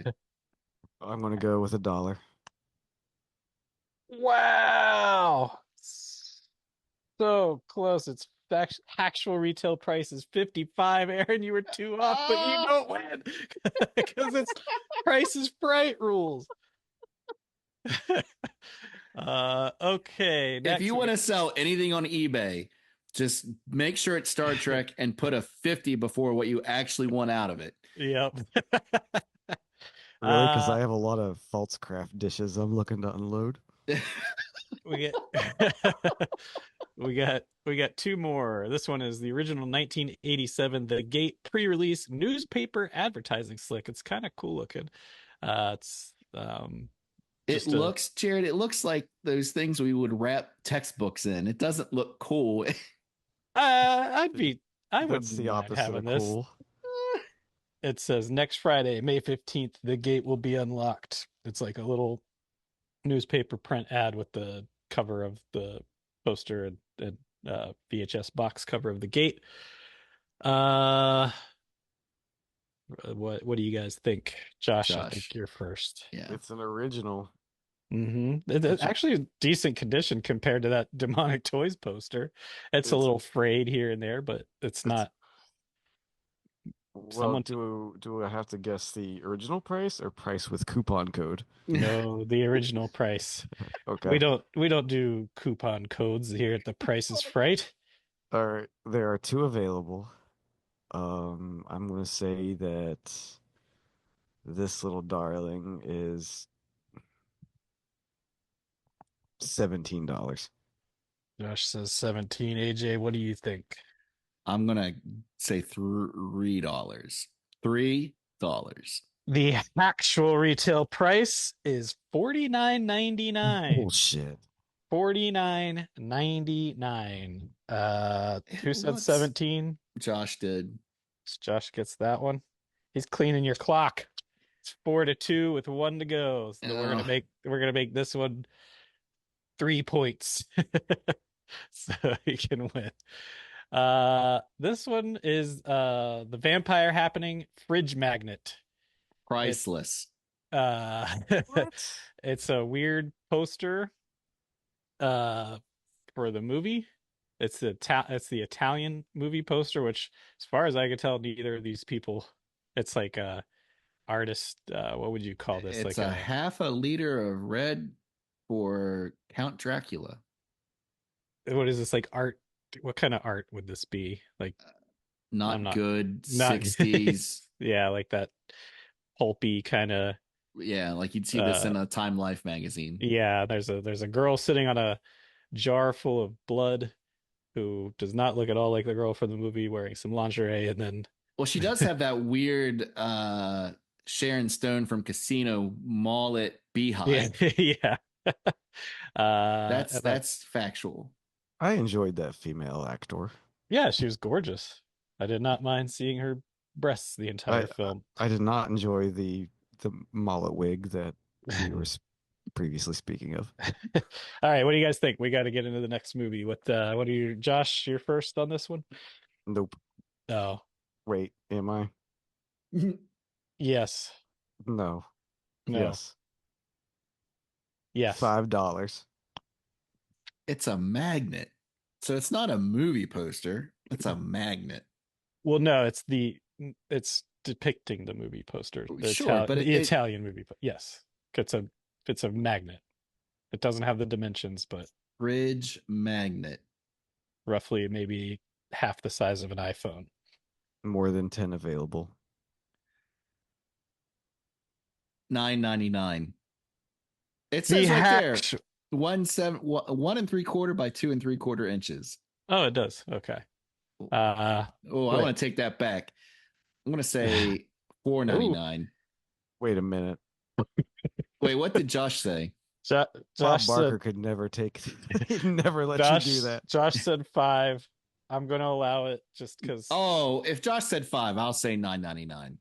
S3: I'm going to go with $1.
S2: Wow. So close. It's actual retail price is $55. Aaron, you were two off, but you don't win because it's Price is Right rules. Okay.
S4: If you want to sell anything on eBay, just make sure it's Star Trek and put a 50 before what you actually want out of it.
S2: Yep.
S3: Really? Because I have a lot of false craft dishes I'm looking to unload.
S2: we got two more. This one is the original 1987 The Gate pre-release newspaper advertising slick. It's kind of cool looking.
S4: It looks like those things we would wrap textbooks in. It doesn't look cool.
S2: I would
S3: That's the opposite of cool.
S2: It says next Friday, May 15th, the gate will be unlocked. It's like a little newspaper print ad with the cover of the poster and VHS box cover of the gate. What do you guys think? Josh, I think you're first.
S4: Yeah.
S3: It's an original.
S2: Mm-hmm. It's actually a decent condition compared to that Demonic Toys poster. It's a little frayed here and there, but it's not.
S3: Well, do I have to guess the original price or price with coupon code?
S2: No, the original price.
S3: Okay.
S2: We don't do coupon codes here at the Price is Right.
S3: All right, there are two available. I'm gonna say that This little darling is $17.
S2: Josh says 17. AJ, what do you think?
S4: I'm gonna say $3. $3.
S2: The actual retail price is $49.99.
S3: Bullshit.
S2: $49.99. Who said
S4: What's-
S2: 17?
S4: Josh did.
S2: Josh gets that one. He's cleaning your clock. It's 4-2 with 1 to go. So we're gonna make this one 3 points. So he can win. This one is The Vampire Happening Fridge Magnet.
S4: Priceless.
S2: It's a weird poster for the movie. It's the Italian movie poster, which, as far as I could tell, neither of these people. It's like a artist. What would you call this?
S4: It's
S2: like
S4: a half a liter of red for Count Dracula.
S2: What is this, like art? What kind of art would this be? Like
S4: Not good.
S2: not-
S4: 60s.
S2: Yeah, like that pulpy kind of.
S4: Yeah, like you'd see this in a Time Life magazine.
S2: Yeah, there's a girl sitting on a jar full of blood, who does not look at all like the girl from the movie, wearing some lingerie, and then
S4: Well, she does have that weird Sharon Stone from Casino mullet beehive.
S2: yeah.
S4: That's factual.
S3: I enjoyed that female actor.
S2: Yeah, she was gorgeous. I did not mind seeing her breasts the entire film.
S3: I did not enjoy the mullet wig that we were previously speaking of.
S2: All right, what do you guys think? We got to get into the next movie. What are you, Josh? You're first on this one.
S3: Nope.
S2: Oh,
S3: Wait, am I?
S2: yes,
S3: No.
S2: no,
S3: Yes.
S2: yes.
S3: $5.
S4: It's a magnet. So it's not a movie poster. It's a magnet.
S2: Well, no, it's depicting the movie poster. The
S4: Sure, but
S2: the Italian movie. Yes, it's a magnet. It doesn't have the dimensions, but
S4: Fridge magnet.
S2: roughly maybe half the size of an iPhone.
S3: More than 10 available.
S4: $9.99. It says right there. 1 3/4 by 2 3/4 inches.
S2: Oh, it does. Okay.
S4: Oh, I
S2: wait.
S4: want to take that back. I'm gonna say $4.99.
S3: Wait a minute.
S4: Wait, what did Josh say?
S3: Bob
S2: Josh
S3: Barker
S2: said,
S3: could never he'd never let
S2: Josh,
S3: you do that.
S2: Josh said 5. I'm going to allow it just because.
S4: Oh, if Josh said 5, I'll say $9.99.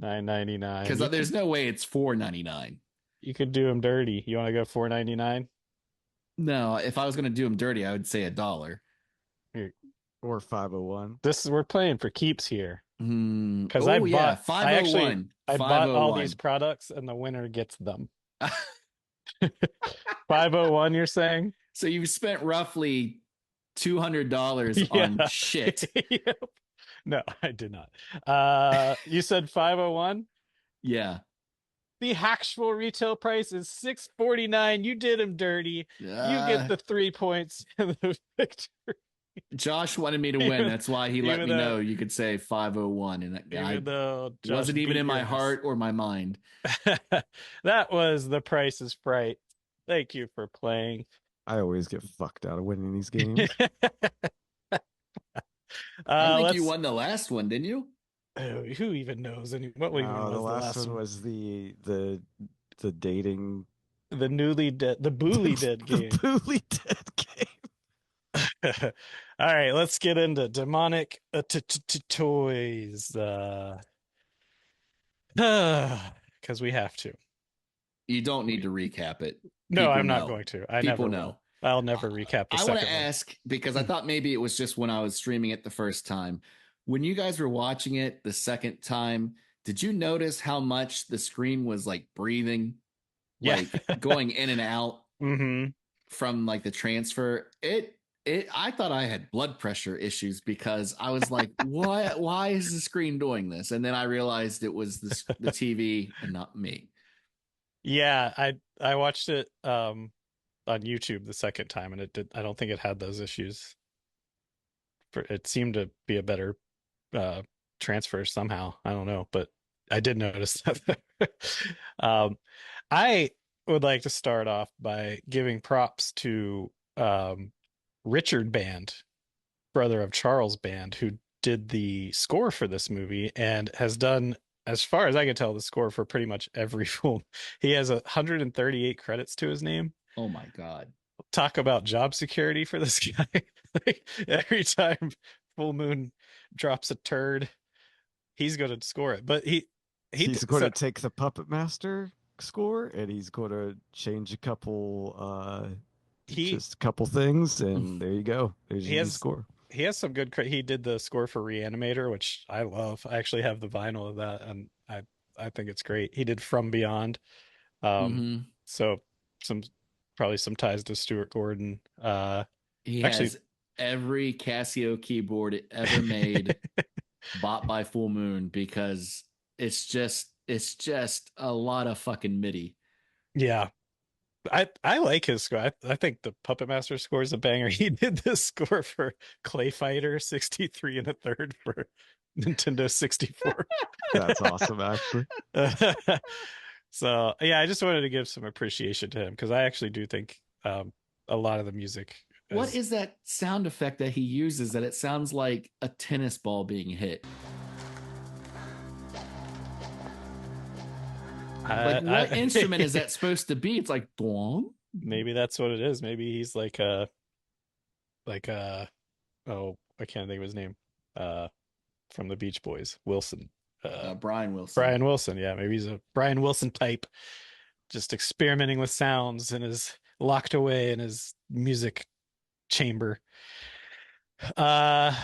S2: $9.99.
S4: Because there's no way it's $4.99.
S2: You could do him dirty. You want to go $4.99?
S4: No, if I was gonna do him dirty, I would say $1.
S3: Or 501.
S2: We're playing for keeps here.
S4: Because
S2: I
S4: bought
S2: bought- I actually- I bought all these products, and the winner gets them. 501, you're saying?
S4: So you've spent roughly $200
S2: Yeah.
S4: on shit.
S2: Yep. No, I did not. You said 501?
S4: Yeah.
S2: The actual retail price is $6.49. You did him dirty. You get the 3 points in the victory.
S4: Josh wanted me to win. That's why he let me
S2: even though-
S4: know you could say 501, and
S2: Even though
S4: it wasn't
S2: Josh
S4: even
S2: beat
S4: in my
S2: your ass.
S4: heart or my mind.
S2: That was The Price is Right. Thank you for playing.
S3: I always get fucked out of winning these games.
S4: I think you
S2: let's-
S4: won the last one, didn't you?
S2: Oh, who even knows? What even
S3: No,
S2: was
S3: the last one
S2: one?
S3: was the dating
S2: The newly dead, the Booley dead game.
S3: The Booley dead game.
S2: All right, let's get into demonic toys. Because we have to.
S4: You don't need to recap it.
S2: No,
S4: People
S2: I'm not
S4: know.
S2: going to. I
S4: People
S2: never
S4: know.
S2: will. I'll never recap the
S4: I
S2: second
S4: want to
S2: one.
S4: ask because I thought maybe it was just when I was streaming it the first time. When you guys were watching it the second time, did you notice how much the screen was like breathing,
S2: Yeah.
S4: like going in and out
S2: Mm-hmm.
S4: from like the transfer? I thought I had blood pressure issues because I was like, why is the screen doing this? And then I realized it was the TV and not me.
S2: Yeah, I watched it on YouTube the second time, and I don't think it had those issues. It seemed to be a better transfer somehow. I don't know, but I did notice that. um, I would like to start off by giving props to Richard Band, brother of Charles Band, who did the score for this movie and has done, as far as I can tell, the score for pretty much every film. He has 138 credits to his name.
S4: Oh my God.
S2: Talk about job security for this guy. Like, every time Full Moon drops a turd, he's going to score it. But
S3: he's going to take the Puppet Master score and he's going to change a couple just a couple things, and there you go. There's your new score.
S2: He has some good. He did the score for Reanimator, which I love. I actually have the vinyl of that, and I think it's great. He did From Beyond, so probably some ties to Stuart Gordon.
S4: He has every Casio keyboard ever made bought by Full Moon, because it's just a lot of fucking MIDI.
S2: Yeah. I like his score. I think the Puppet Master score is a banger. He did this score for Clay Fighter 63 1/3 for Nintendo 64.
S3: That's awesome, actually.
S2: So yeah, I just wanted to give some appreciation to him, because I actually do think a lot of the music.
S4: What is that sound effect that he uses that it sounds like a tennis ball being hit? Like, what instrument is that supposed to be? It's like, boom.
S2: Maybe that's what it is. Maybe he's like oh, I can't think of his name. From the Beach Boys, Wilson.
S4: Brian Wilson.
S2: Brian Wilson, yeah. Maybe he's a Brian Wilson type, just experimenting with sounds and is locked away in his music chamber. Yeah,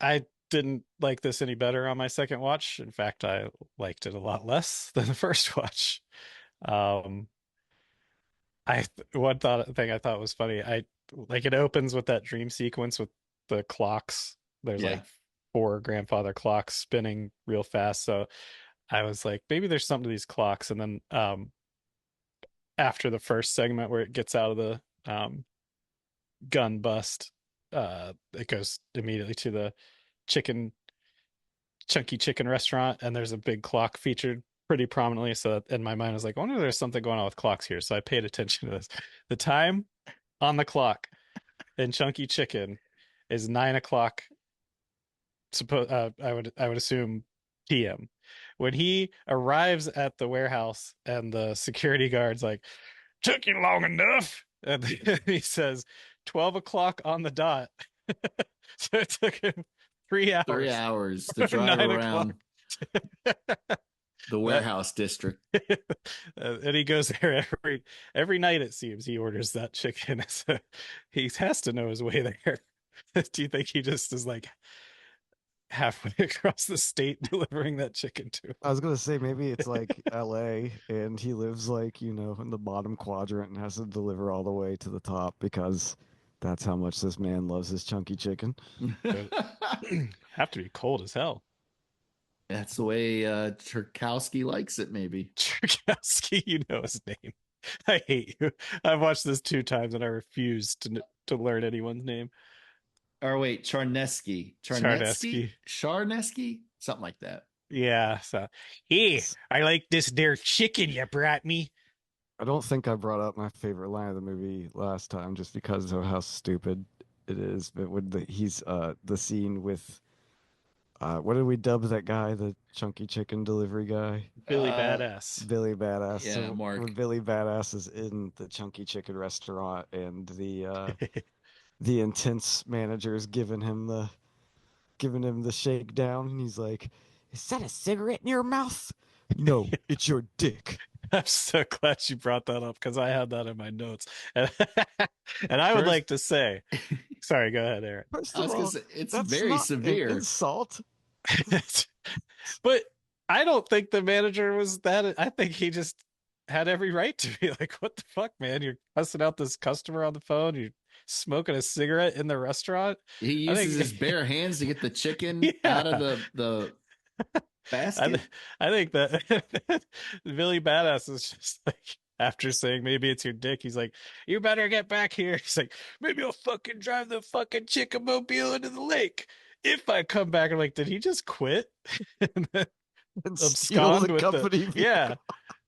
S2: I didn't like this any better on my second watch. In fact, I liked it a lot less than the first watch. One thing I thought was funny. It opens with that dream sequence with the clocks. There's like 4 grandfather clocks spinning real fast. So I was like, maybe there's something to these clocks. And then after the first segment where it gets out of the gun bust, it goes immediately to the chunky chicken restaurant, and there's a big clock featured pretty prominently. So in my mind, I was like, I wonder if there's something going on with clocks here. So I paid attention to this. The time on the clock in Chunky Chicken is 9 o'clock. I would assume PM. When he arrives at the warehouse and the security guard's like, took you long enough, and he says 12 o'clock on the dot. So it took him 3 hours.
S4: 3 hours to drive around the warehouse district.
S2: And he goes there every night, it seems. He orders that chicken. So he has to know his way there. Do you think he just is like halfway across the state delivering that chicken to?
S3: I was gonna say maybe it's like LA and he lives like, in the bottom quadrant and has to deliver all the way to the top, because that's how much this man loves his chunky chicken.
S2: Have to be cold as hell.
S4: That's the way Cherkowski likes it, maybe.
S2: Cherkowski, you know his name. I hate you. I've watched this 2 times and I refuse to learn anyone's name.
S4: Or wait, Charnesky, something like that.
S2: Yeah. So, hey, I like this there chicken you brought me.
S3: I don't think I brought up my favorite line of the movie last time, just because of how stupid it is. But when he's the scene with what did we dub that guy, the chunky chicken delivery guy?
S2: Billy Badass.
S3: Billy Badass.
S4: Yeah,
S3: so
S4: Mark.
S3: When Billy Badass is in the chunky chicken restaurant and the the intense manager's giving him the shakedown, and he's like, "Is that a cigarette in your mouth?" "No, it's your dick."
S2: I'm so glad you brought that up, because I had that in my notes. And I would like to say, sorry, go ahead, Aaron.
S3: First
S4: I
S3: of
S4: was
S3: all,
S4: gonna say, it's
S3: that's
S4: very
S3: not
S4: severe.
S3: an insult.
S2: But I don't think the manager was that. I think he just had every right to be like, what the fuck, man? You're cussing out this customer on the phone. You're smoking a cigarette in the restaurant.
S4: He uses his bare hands to get the chicken out of the basket.
S2: I think that Billy Badass is just like, after saying maybe it's your dick, he's like, you better get back here. He's like, maybe I'll fucking drive the fucking chicken mobile into the lake. if I come back, I'm like, did he just quit? And then
S3: And steal
S2: abscond
S3: the
S2: with
S3: company
S2: yeah,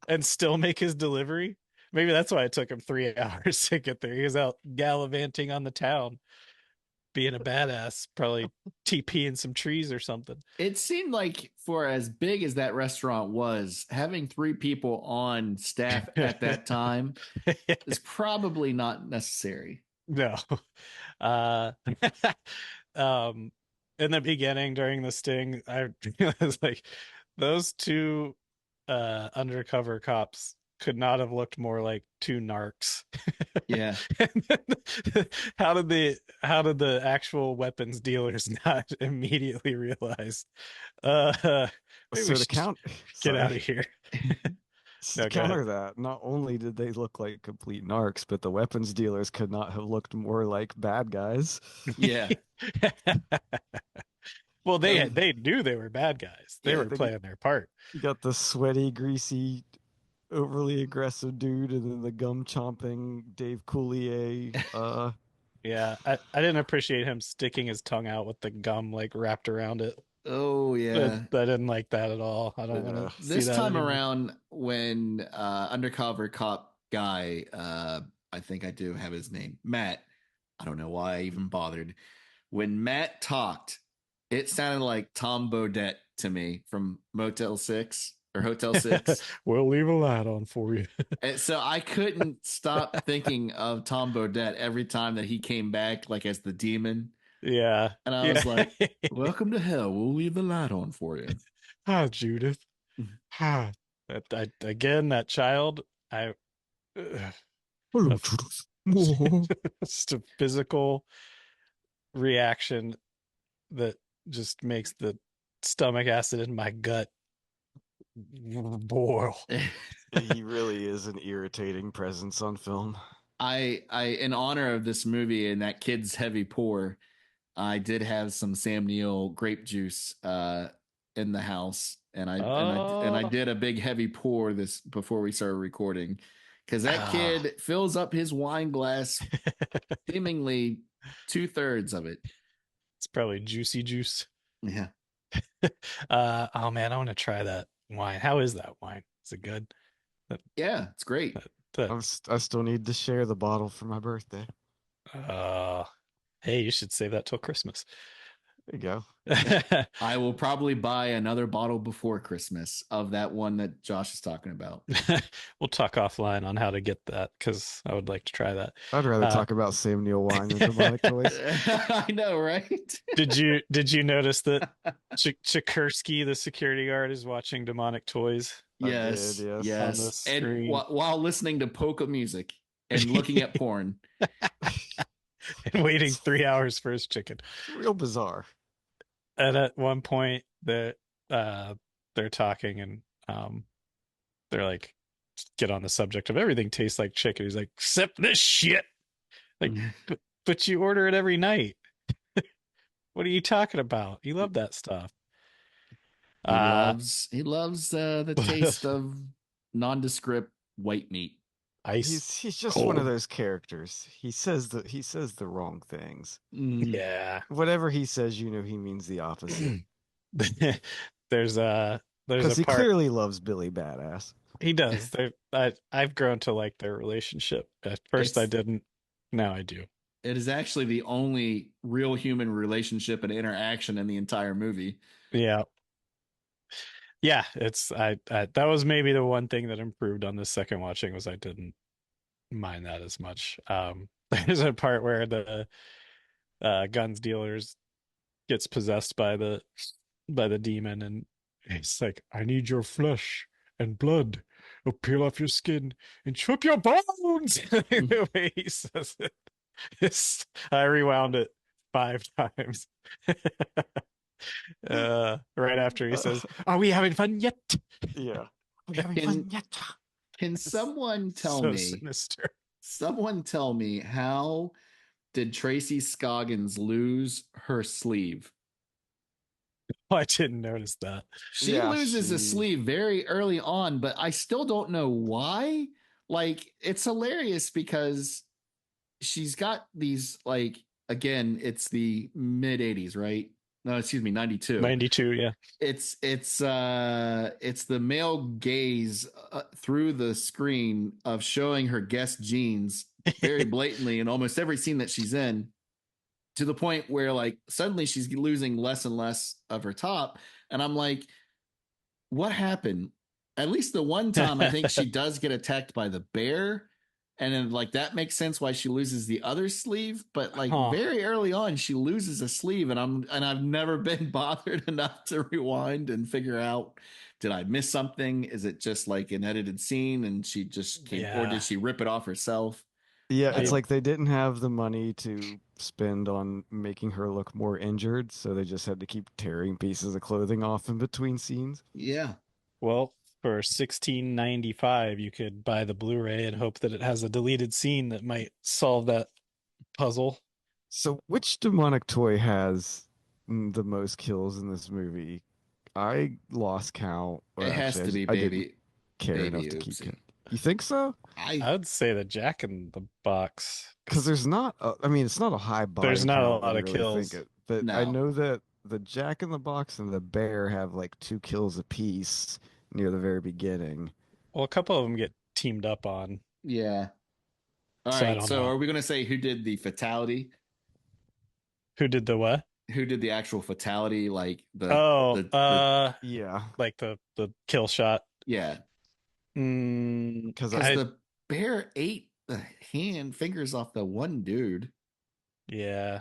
S2: and still make his delivery. Maybe that's why it took him 3 hours to get there. He was out gallivanting on the town, being a badass, probably TPing some trees or something.
S4: It seemed like for as big as that restaurant was, having 3 people on staff at that time is probably not necessary.
S2: No. Uh um in the beginning during the sting, I was like those two undercover cops could not have looked more like two narcs.
S4: Yeah.
S2: How did the actual weapons dealers not immediately realize maybe we
S3: So to
S2: should
S3: count,
S2: get out
S3: sorry.
S2: of here?
S3: To
S2: No, go ahead.
S3: counter that, not only did they look like complete narcs, but the weapons dealers could not have looked more like bad guys.
S4: Yeah.
S2: Well, they knew they were bad guys. They
S3: Yeah,
S2: were playing their part.
S3: You got the sweaty, greasy, overly aggressive dude, and then the gum chomping Dave Coulier.
S2: Yeah, I didn't appreciate him sticking his tongue out with the gum like wrapped around it.
S4: Oh, yeah.
S2: I didn't like that at all. I don't
S3: Yeah.
S2: want to see
S4: This
S2: that
S4: time
S2: anymore.
S4: around, when undercover cop guy, I think I do have his name, Matt. I don't know why I even bothered. When Matt talked, it sounded like Tom Bodette to me from Motel 6 or Hotel 6.
S2: We'll leave a light on for you.
S4: And so I couldn't stop thinking of Tom Bodette every time that he came back, like as the demon.
S2: Yeah.
S4: And I was like, welcome to hell. We'll leave the light on for you.
S2: Hi, Judith. Hi. Again, that child,
S3: Hello,
S2: just a physical reaction that just makes the stomach acid in my gut boil.
S3: He really is an irritating presence on film.
S4: I in honor of this movie and that kid's heavy pour, I did have some Sam Neill grape juice in the house, and I did a big heavy pour this before we started recording, because that kid fills up his wine glass seemingly 2/3 of it.
S2: It's probably juicy juice.
S4: Yeah.
S2: Oh man, I want to try that wine. How is that wine? Is it good?
S4: Yeah, it's great.
S3: I still need to share the bottle for my birthday.
S2: Hey, you should save that till Christmas.
S3: There you go.
S4: I will probably buy another bottle before Christmas of that one that Josh is talking about.
S2: We'll talk offline on how to get that, because I would like to try that.
S3: I'd rather talk about Sam Neill wine than demonic toys.
S4: I know, right?
S2: Did you notice that Chikursky, the security guard, is watching Demonic Toys?
S4: Yes,
S3: did, yes.
S4: yes.
S2: On the screen.
S4: And while listening to polka music and looking at porn.
S2: And waiting 3 hours for his chicken.
S3: Real bizarre.
S2: And at one point they're talking, and they're like, get on the subject of everything tastes like chicken. He's like, except this shit. Like, but you order it every night. What are you talking about? You love that stuff.
S4: He loves the taste of nondescript white meat.
S2: Ice.
S3: He's just one of those characters. He says the wrong things.
S2: Yeah.
S3: Whatever he says, he means the opposite.
S2: There's a
S3: Because he
S2: part,
S3: clearly loves Billy Badass.
S2: he does. I've grown to like their relationship. At first I didn't. Now I do.
S4: It is actually the only real human relationship and interaction in the entire movie.
S2: Yeah. Yeah, it's I that was maybe the one thing that improved on the second watching, was I didn't mind that as much. There's a part where the guns dealers gets possessed by the demon, and he's like, I need your flesh and blood. I'll peel off your skin and chop your bones. The way he says it, I rewound it 5 times. Right after he says, are we having fun yet?
S3: Yeah.
S2: Are we having fun yet?
S4: Can someone tell
S2: So
S4: me?
S2: Sinister.
S4: Someone tell me, how did Tracy Scoggins lose her sleeve?
S2: Oh, I didn't notice that.
S4: She loses a sleeve very early on, but I still don't know why. Like, it's hilarious because she's got these, like, again, it's the mid 80s, right? No, excuse me, 92.
S2: 92, yeah.
S4: It's the male gaze through the screen of showing her Guess jeans very blatantly in almost every scene that she's in, to the point where like suddenly she's losing less and less of her top, and I'm like, what happened? At least the one time I think she does get attacked by the bear, and then like that makes sense why she loses the other sleeve, but like very early on she loses a sleeve, and I've never been bothered enough to rewind and figure out, did I miss something? Is it just like an edited scene and she just came, or did she rip it off herself?
S3: Yeah, it's like they didn't have the money to spend on making her look more injured, so they just had to keep tearing pieces of clothing off in between scenes.
S4: Yeah.
S2: Well, for $16.95, you could buy the Blu-ray and hope that it has a deleted scene that might solve that puzzle.
S3: So, which demonic toy has the most kills in this movie? I lost count.
S4: It has to be
S3: I didn't
S4: baby.
S3: care
S4: Baby
S3: enough to keep
S4: Oopsie.
S3: count. You think so?
S2: I would say the Jack in the Box.
S3: Because there's not. I mean, it's not a high body.
S2: There's not a
S3: count
S2: lot
S3: when
S2: of
S3: you really
S2: kills.
S3: think it, but
S4: No.
S3: I know that the Jack in the Box and the bear have like 2 kills apiece near the very beginning.
S2: Well, a couple of them get teamed up on.
S4: Yeah. All
S2: So I
S4: right.
S2: don't
S4: So
S2: know.
S4: are we going to say who did the fatality?
S2: Who did the what?
S4: Who did the actual fatality? Like the
S3: Yeah,
S2: like the kill shot.
S4: yeah,
S3: because
S4: because the bear ate the fingers off the one dude
S2: yeah.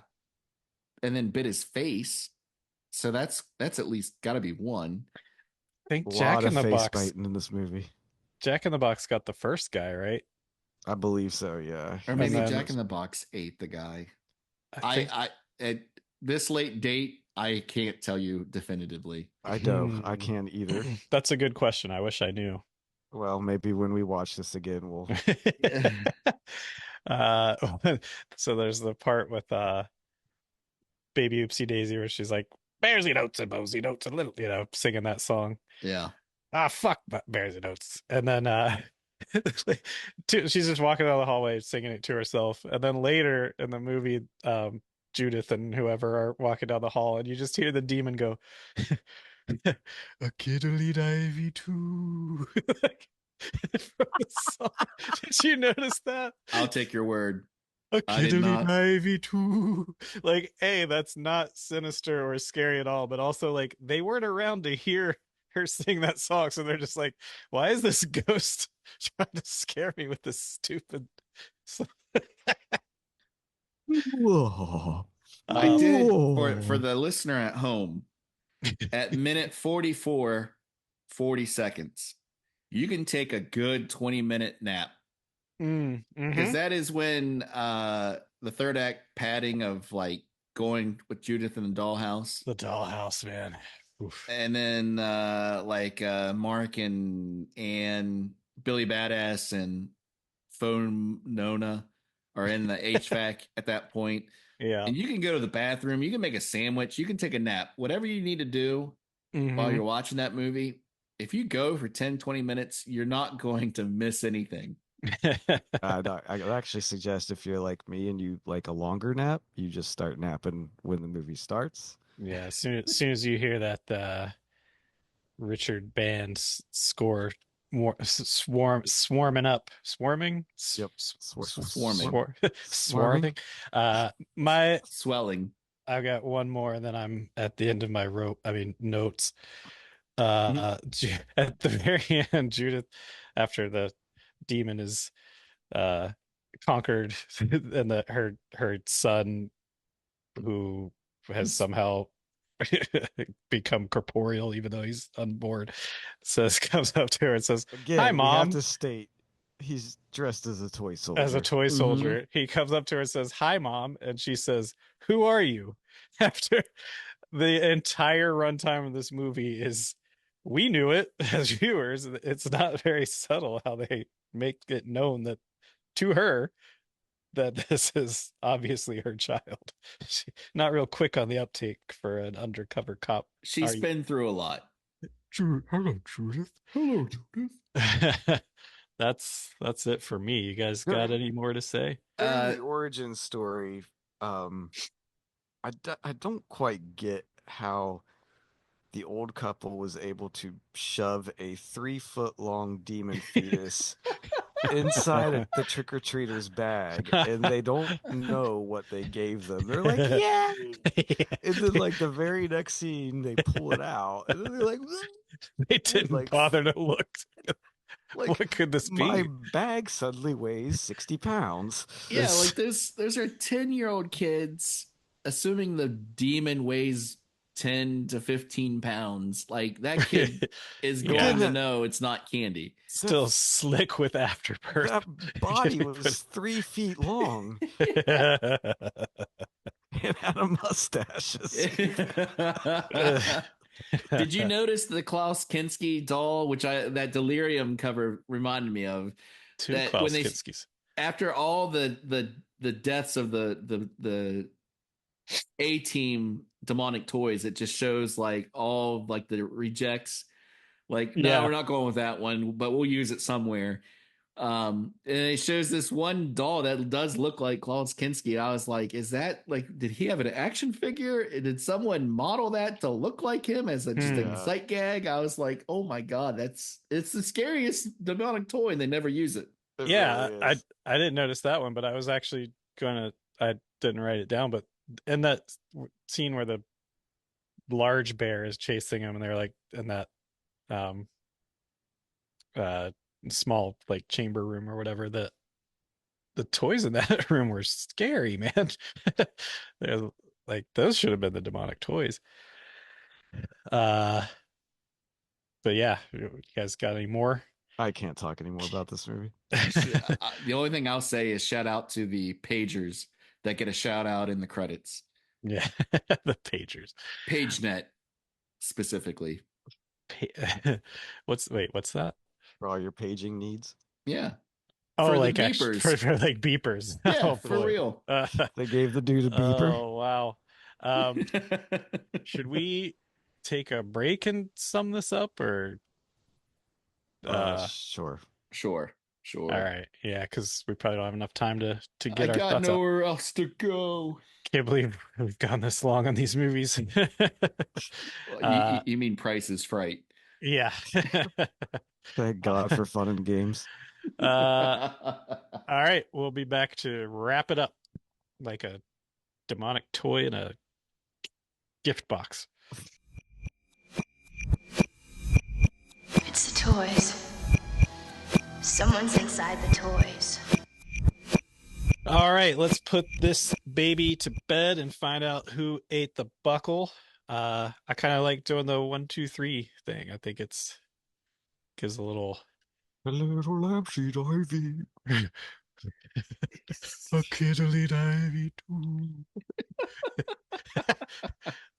S4: and then bit his face. So that's at least got to be one.
S2: I think
S3: a
S2: Jack
S3: lot
S2: in
S3: of
S2: the
S3: face
S2: Box.
S3: biting in this movie.
S2: Jack in the Box got the first guy, right?
S3: I believe so. Yeah,
S4: Or maybe
S2: then-
S4: Jack in the Box ate the guy.
S2: I think
S4: I at this late date, I can't tell you definitively.
S3: I don't. I can't either.
S2: that's a good question. I wish I knew.
S3: Well, maybe when we watch this again, we'll.
S2: uh so there's the part with Baby Oopsie Daisy where she's like, bears eat oats and bows eat oats and little, singing that song.
S4: Yeah.
S2: Fuck bears and oats. And then she's just walking down the hallway singing it to herself, and then later in the movie Judith and whoever are walking down the hall, and you just hear the demon go, a kiddly divey too. From the song. Did you notice that?
S4: I'll take your word.
S2: A
S4: I did
S2: kiddly
S4: not.
S2: divey too. Like, hey, that's not sinister or scary at all, but also like they weren't around to hear her sing that song, so they're just like, why is this ghost trying to scare me with this stupid song?
S3: Whoa.
S4: I did
S3: Whoa.
S4: for the listener at home at minute 44, 40 seconds. You can take a good 20-minute nap. Because that is when the third act padding of like going with Judith in the dollhouse.
S2: The dollhouse, man. Oof.
S4: And then Mark and Billy Badass and Phone Nona are in the HVAC at that point.
S2: Yeah.
S4: And you can go to the bathroom, you can make a sandwich, you can take a nap, whatever you need to do while you're watching that movie. If you go for 10, 20 minutes, you're not going to miss anything.
S3: I'd actually suggest if you're like me and you like a longer nap, you just start napping when the movie starts.
S2: Yeah, as soon as you hear that Richard Band score, swarming up, swarming,
S3: Yep.
S4: Swarming.
S2: swarming. My
S4: Swelling.
S2: I've got one more, and then I'm at the end of my notes. At the very end, Judith, after the demon is conquered, and her son, who has somehow become corporeal even though he's unborn, comes up to her and says,
S3: Again,
S2: hi,
S3: we
S2: Mom.
S3: have to state he's dressed as a toy soldier.
S2: As a toy soldier. He comes up to her and says, hi, Mom. And she says, who are you? After the entire runtime of this movie is, we knew it as viewers. It's not very subtle how they make it known that to her that this is obviously her child. Not real quick on the uptake for an undercover cop.
S4: She's been through a lot.
S3: Hello, Judith. Hello, Judith.
S2: That's it for me. You guys got any more to say?
S3: The origin story, I don't quite get how the old couple was able to shove a 3-foot-long demon fetus inside the trick-or-treater's bag, and they don't know what they gave them. They're like, yay! And then, like, the very next scene, they pull it out, and then they're like,
S2: They didn't
S3: like,
S2: bother to look.
S3: like,
S2: What could this
S3: my
S2: be?
S3: bag suddenly weighs 60 pounds.
S4: Yeah, like those are 10-year-old kids, assuming the demon weighs 10 to 15 pounds. Like that kid is
S2: Yeah.
S4: going to know it's not candy.
S2: Still slick with afterbirth.
S3: That body was 3 feet long and had a mustache.
S4: Did you notice the Klaus Kinski doll, which that Delirium cover reminded me of?
S2: Two
S4: That
S2: Klaus
S4: when they-
S2: Kinskis.
S4: After all the deaths of the A-Team demonic toys, it just shows like all like the rejects. Like, no,
S2: Yeah.
S4: we're not going with that one, but we'll use it somewhere. And it shows this one doll that does look like Klaus Kinski. I was like, is that like, did he have an action figure? Did someone model that to look like him as just a
S3: Yeah.
S4: sight gag? I was like, oh my God, it's the scariest demonic toy, and they never use it.
S3: It
S2: Yeah,
S3: really
S2: I
S3: is.
S2: didn't notice that one, but I was actually I didn't write it down, but in that scene where the large bear is chasing him, and they're like in that um small like chamber room or whatever, the toys in that room were scary, man. They're like, those should have been the demonic toys. But yeah, you guys got any more?
S3: I can't talk anymore about this movie.
S4: The only thing I'll say is shout out to the pagers that get a shout out in the credits.
S2: Yeah, the pagers.
S4: PageNet specifically.
S2: What's that?
S3: For all your paging needs.
S4: Yeah.
S2: Oh,
S4: For the
S2: like
S4: beepers.
S2: for like beepers.
S4: Yeah,
S2: Oh,
S4: for
S2: boy.
S4: real.
S3: They gave the dude a beeper.
S2: Oh, wow. Should we take a break and sum this up, or
S3: Sure.
S4: Sure.
S2: all right, yeah, because we probably don't have enough time to get
S4: I
S2: our
S4: got
S2: thoughts out.
S4: nowhere else to go.
S2: Can't believe we've gone this long on these movies.
S4: You mean Price is Right?
S2: Yeah.
S3: Thank God for fun and games.
S2: All right, we'll be back to wrap it up like a demonic toy in a gift box.
S6: It's the toys. Someone's inside the toys.
S2: All right, let's put this baby to bed and find out who ate the buckle. I kind of like doing the 1, 2, 3 thing. I think it's gives a little
S3: A little lampshade ivy.
S2: a kiddly divey too.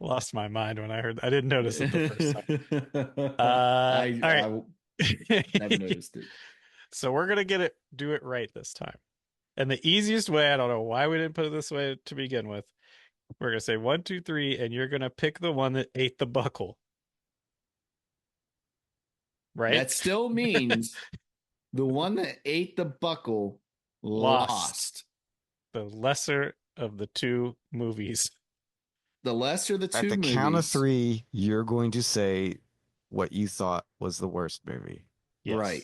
S2: Lost my mind when I heard. I didn't notice it the first time.
S4: I
S2: all right.
S4: never noticed it.
S2: So we're gonna do it right this time. And the easiest way, I don't know why we didn't put it this way to begin with. We're gonna say 1, 2, 3, and you're gonna pick the one that ate the buckle. Right?
S4: That still means the one that ate the buckle lost.
S2: The lesser of the two movies.
S4: The lesser of the two
S3: At the
S4: movies.
S3: count of 3, you're going to say what you thought was the worst movie.
S2: Yes.
S4: Right.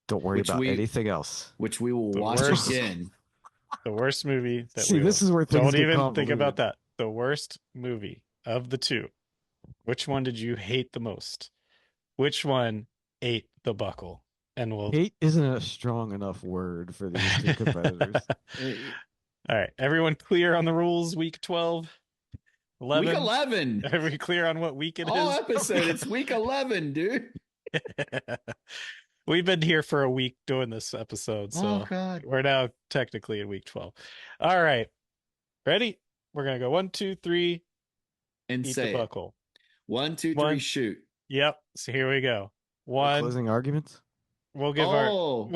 S3: Don't worry
S4: Which
S3: about
S4: we-
S3: anything else.
S4: Which we will
S2: The
S4: watch
S2: worst.
S4: again.
S2: The worst movie that
S3: See,
S2: we
S3: this is where things
S2: don't
S3: get
S2: even think
S3: convoluted.
S2: about that. The worst movie of the two. Which one did you hate the most? Which one ate the buckle? And we'll
S3: Hate isn't a strong enough word for these two competitors.
S2: All right. Everyone clear on the rules? Week 12? 11?
S4: Week 11.
S2: Are we clear on what week it
S4: All
S2: is?
S4: episode. It's week 11, dude.
S2: We've been here for a week doing this episode, so
S4: Oh, God.
S2: we're now technically in week 12. All right. Ready? We're going to go 1, 2, 3,
S4: And
S2: eat
S4: say
S2: the
S4: it.
S2: buckle.
S4: 1, 2, 3,
S2: One.
S4: shoot.
S2: Yep. So here we go. One.
S3: Closing arguments?
S2: We'll give our
S4: Oh,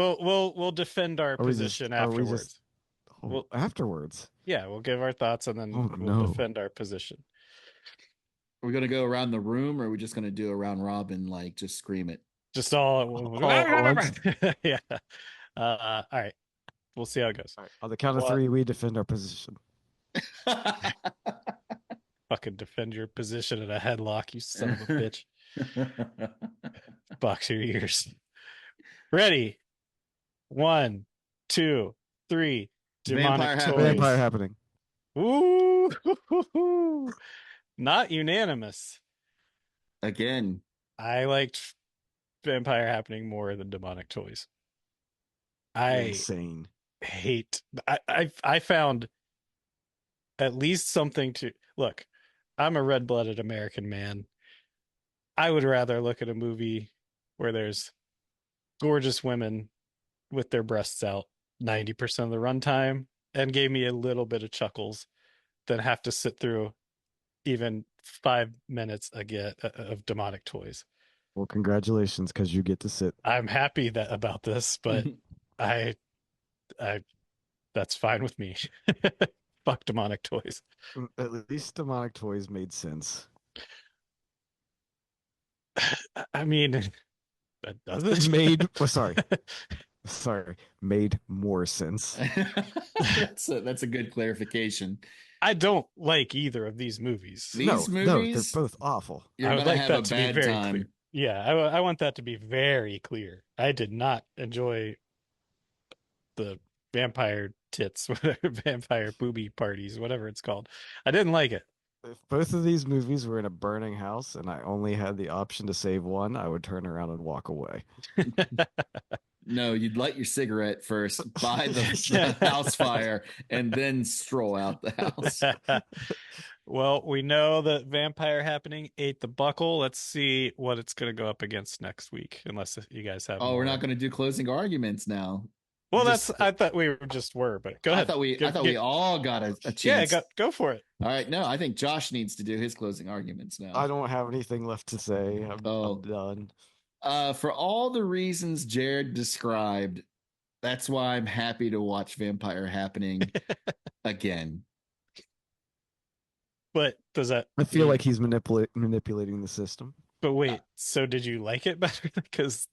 S2: we'll defend our
S3: Are we just-
S2: position
S3: are we
S2: afterwards.
S3: just- Oh,
S2: Well-
S3: afterwards.
S2: Yeah, we'll give our thoughts and then
S3: Oh,
S2: we'll
S3: no.
S2: defend our position.
S4: we're going to go around the room, or are we just going to do a round robin, like just scream it?
S2: Just all
S3: at once?
S2: Yeah. All right. We'll see how it goes.
S3: All right. On the count of
S2: What?
S3: 3, we defend our position.
S2: Fucking fucking defend your position in a headlock, you son of a bitch. Box your ears. Ready? 1, 2, 3.
S4: Vampire
S2: Demonic
S4: Happening.
S2: toys.
S3: Vampire Happening.
S2: Ooh, not unanimous.
S4: Again,
S2: I liked Vampire Happening more than Demonic Toys. I
S3: Insane.
S2: hate. I found at least something to look. I'm a red-blooded American man. I would rather look at a movie where there's gorgeous women with their breasts out 90% of the runtime and gave me a little bit of chuckles than have to sit through even 5 minutes again of Demonic Toys.
S3: Well, congratulations, because you get to sit.
S2: I'm happy about this, but I that's fine with me. Fuck Demonic Toys.
S3: At least Demonic Toys made sense.
S2: I mean, that doesn't
S3: Made. Oh, sorry. Made more sense.
S4: that's a good clarification.
S2: I don't like either of these movies.
S4: These
S3: no,
S4: movies,
S3: they're both awful.
S4: you're
S2: I would
S4: gonna
S2: like
S4: have
S2: that
S4: a
S2: to be
S4: bad
S2: very
S4: time.
S2: clear. Yeah, I want that to be very clear. I did not enjoy the vampire tits, vampire booby parties, whatever it's called. I didn't like it.
S3: If both of these movies were in a burning house and I only had the option to save one, I would turn around and walk away.
S4: No, you'd light your cigarette first, buy the house fire, and then stroll out the house.
S2: Well, we know that Vampire Happening ate the buckle. Let's see what it's going to go up against next week, unless you guys have.
S4: Oh, we're not going to do closing arguments now.
S2: Well,
S4: Just-
S2: I thought we just were, but go ahead.
S4: I thought we all got a
S2: Yeah,
S4: chance.
S2: go for it.
S4: All right, no, I think Josh needs to do his closing arguments now.
S3: I don't have anything left to say.
S4: Oh.
S3: I'm done.
S4: For all the reasons Jared described, that's why I'm happy to watch Vampire Happening again.
S2: But does that?
S3: I feel like he's manipulating the system.
S2: But wait, so did you like it better? Because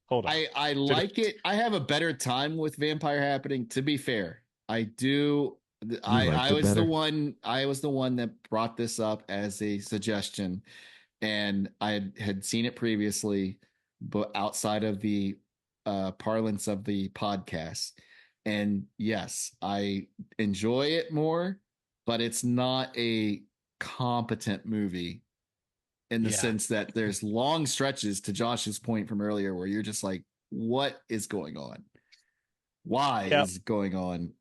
S2: hold on,
S4: I like it. I have a better time with Vampire Happening. To be fair, I do. I was the one. I was the one that brought this up as a suggestion, and I had seen it previously, but outside of the parlance of the podcast. And yes, I enjoy it more, but it's not a competent movie in the sense that there's long stretches, to Josh's point from earlier, where you're just like, what is going on? Why is it going on?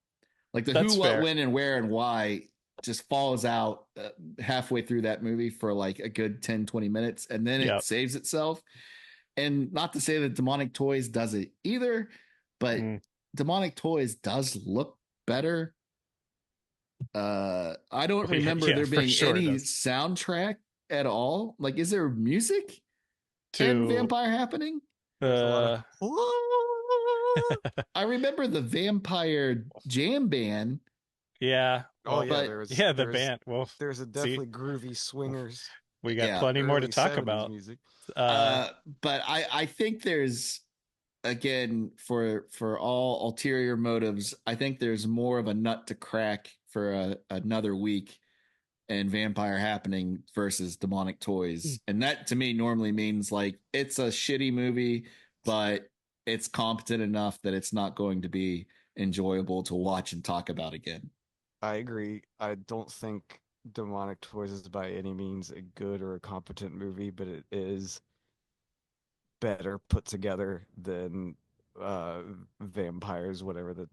S4: Like the
S2: That's
S4: who,
S2: fair.
S4: what, when, and where, and why just falls out halfway through that movie for like a good 10, 20 minutes. And then it saves itself. And not to say that Demonic Toys does it either, but Demonic Toys does look better. I don't remember there being any soundtrack at all. Like, is there music in Vampire Happening?
S2: Uh,
S4: I remember the Vampire Jam Band.
S2: Yeah.
S3: Oh yeah,
S4: but-
S2: The band. Well,
S3: there's a definitely groovy swingers.
S2: we got plenty more to
S3: early
S2: talk
S3: 70s
S2: about.
S3: music.
S4: But I think there's, again, for all ulterior motives, I think there's more of a nut to crack for another week in Vampire Happening versus Demonic Toys. And that to me normally means like it's a shitty movie, but it's competent enough that it's not going to be enjoyable to watch and talk about again.
S3: I agree. I don't think Demonic Toys is by any means a good or a competent movie, but it is better put together than Vampires, whatever the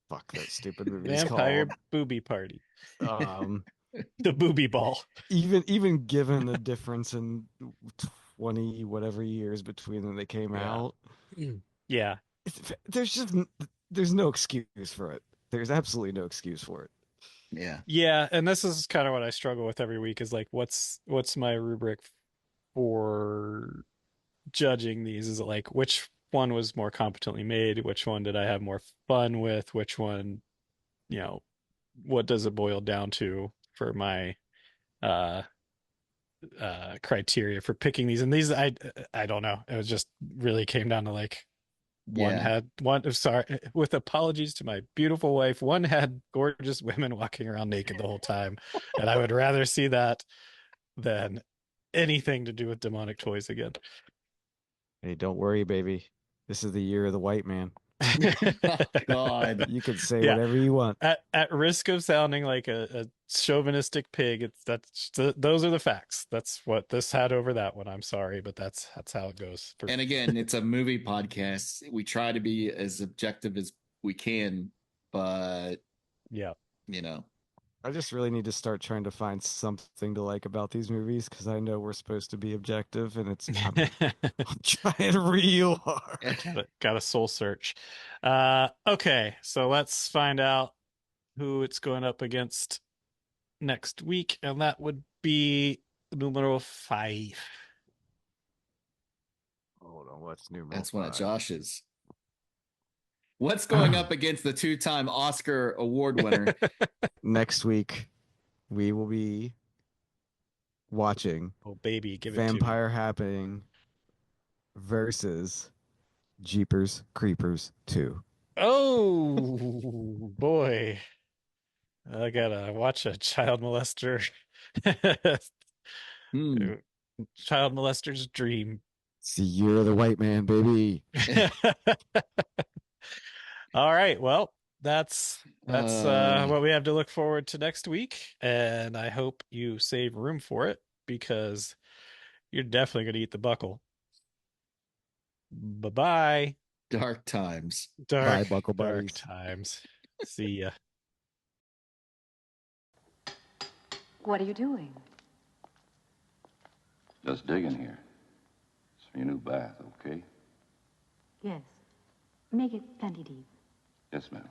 S3: fuck that stupid movie is
S2: Vampire
S3: called.
S2: Booby Party.
S3: The
S2: booby ball.
S3: Even given the difference in 20 whatever years between them they came out,
S2: Yeah.
S3: there's no excuse for it. There's absolutely no excuse for it.
S4: Yeah.
S2: Yeah, and this is kind of what I struggle with every week is like what's my rubric for judging these? Is it like which one was more competently made? Which one did I have more fun with? Which one, what does it boil down to for my criteria for picking these? And these I don't know. It was just really came down to like One had one. Sorry, with apologies to my beautiful wife, one had gorgeous women walking around naked the whole time, and I would rather see that than anything to do with demonic toys again.
S3: Hey, don't worry, baby. This is the year of the white man.
S4: God.
S3: You can say
S2: Yeah.
S3: whatever you want.
S2: At risk of sounding like a chauvinistic pig, those are the facts. That's what this had over that one. I'm sorry, but that's how it goes.
S4: And again, it's a movie podcast. We try to be as objective as we can, but
S2: yeah,
S3: I just really need to start trying to find something to like about these movies because I know we're supposed to be objective, and I'm trying real hard.
S2: got a soul search. Okay, so let's find out who it's going up against next week, and that would be numero 5.
S3: Hold on, what's numero
S4: that's one of
S3: 5?
S4: Josh's. What's going up against the 2-time Oscar award winner?
S3: Next week, we will be watching
S2: Oh baby, give
S3: Vampire Happening versus Jeepers Creepers 2.
S2: Oh boy, I gotta watch a child molester. Child molester's dream.
S3: It's the year of the white man, baby.
S2: All right, well, that's what we have to look forward to next week, and I hope you save room for it because you're definitely going to eat the buckle. Bye-bye.
S4: Dark times.
S3: Bye, buckle
S2: dark
S3: buddies.
S2: times. See ya.
S7: What are you doing?
S1: Just digging here. It's for your new bath, okay?
S7: Yes. Make it plenty deep.
S1: Yes, ma'am.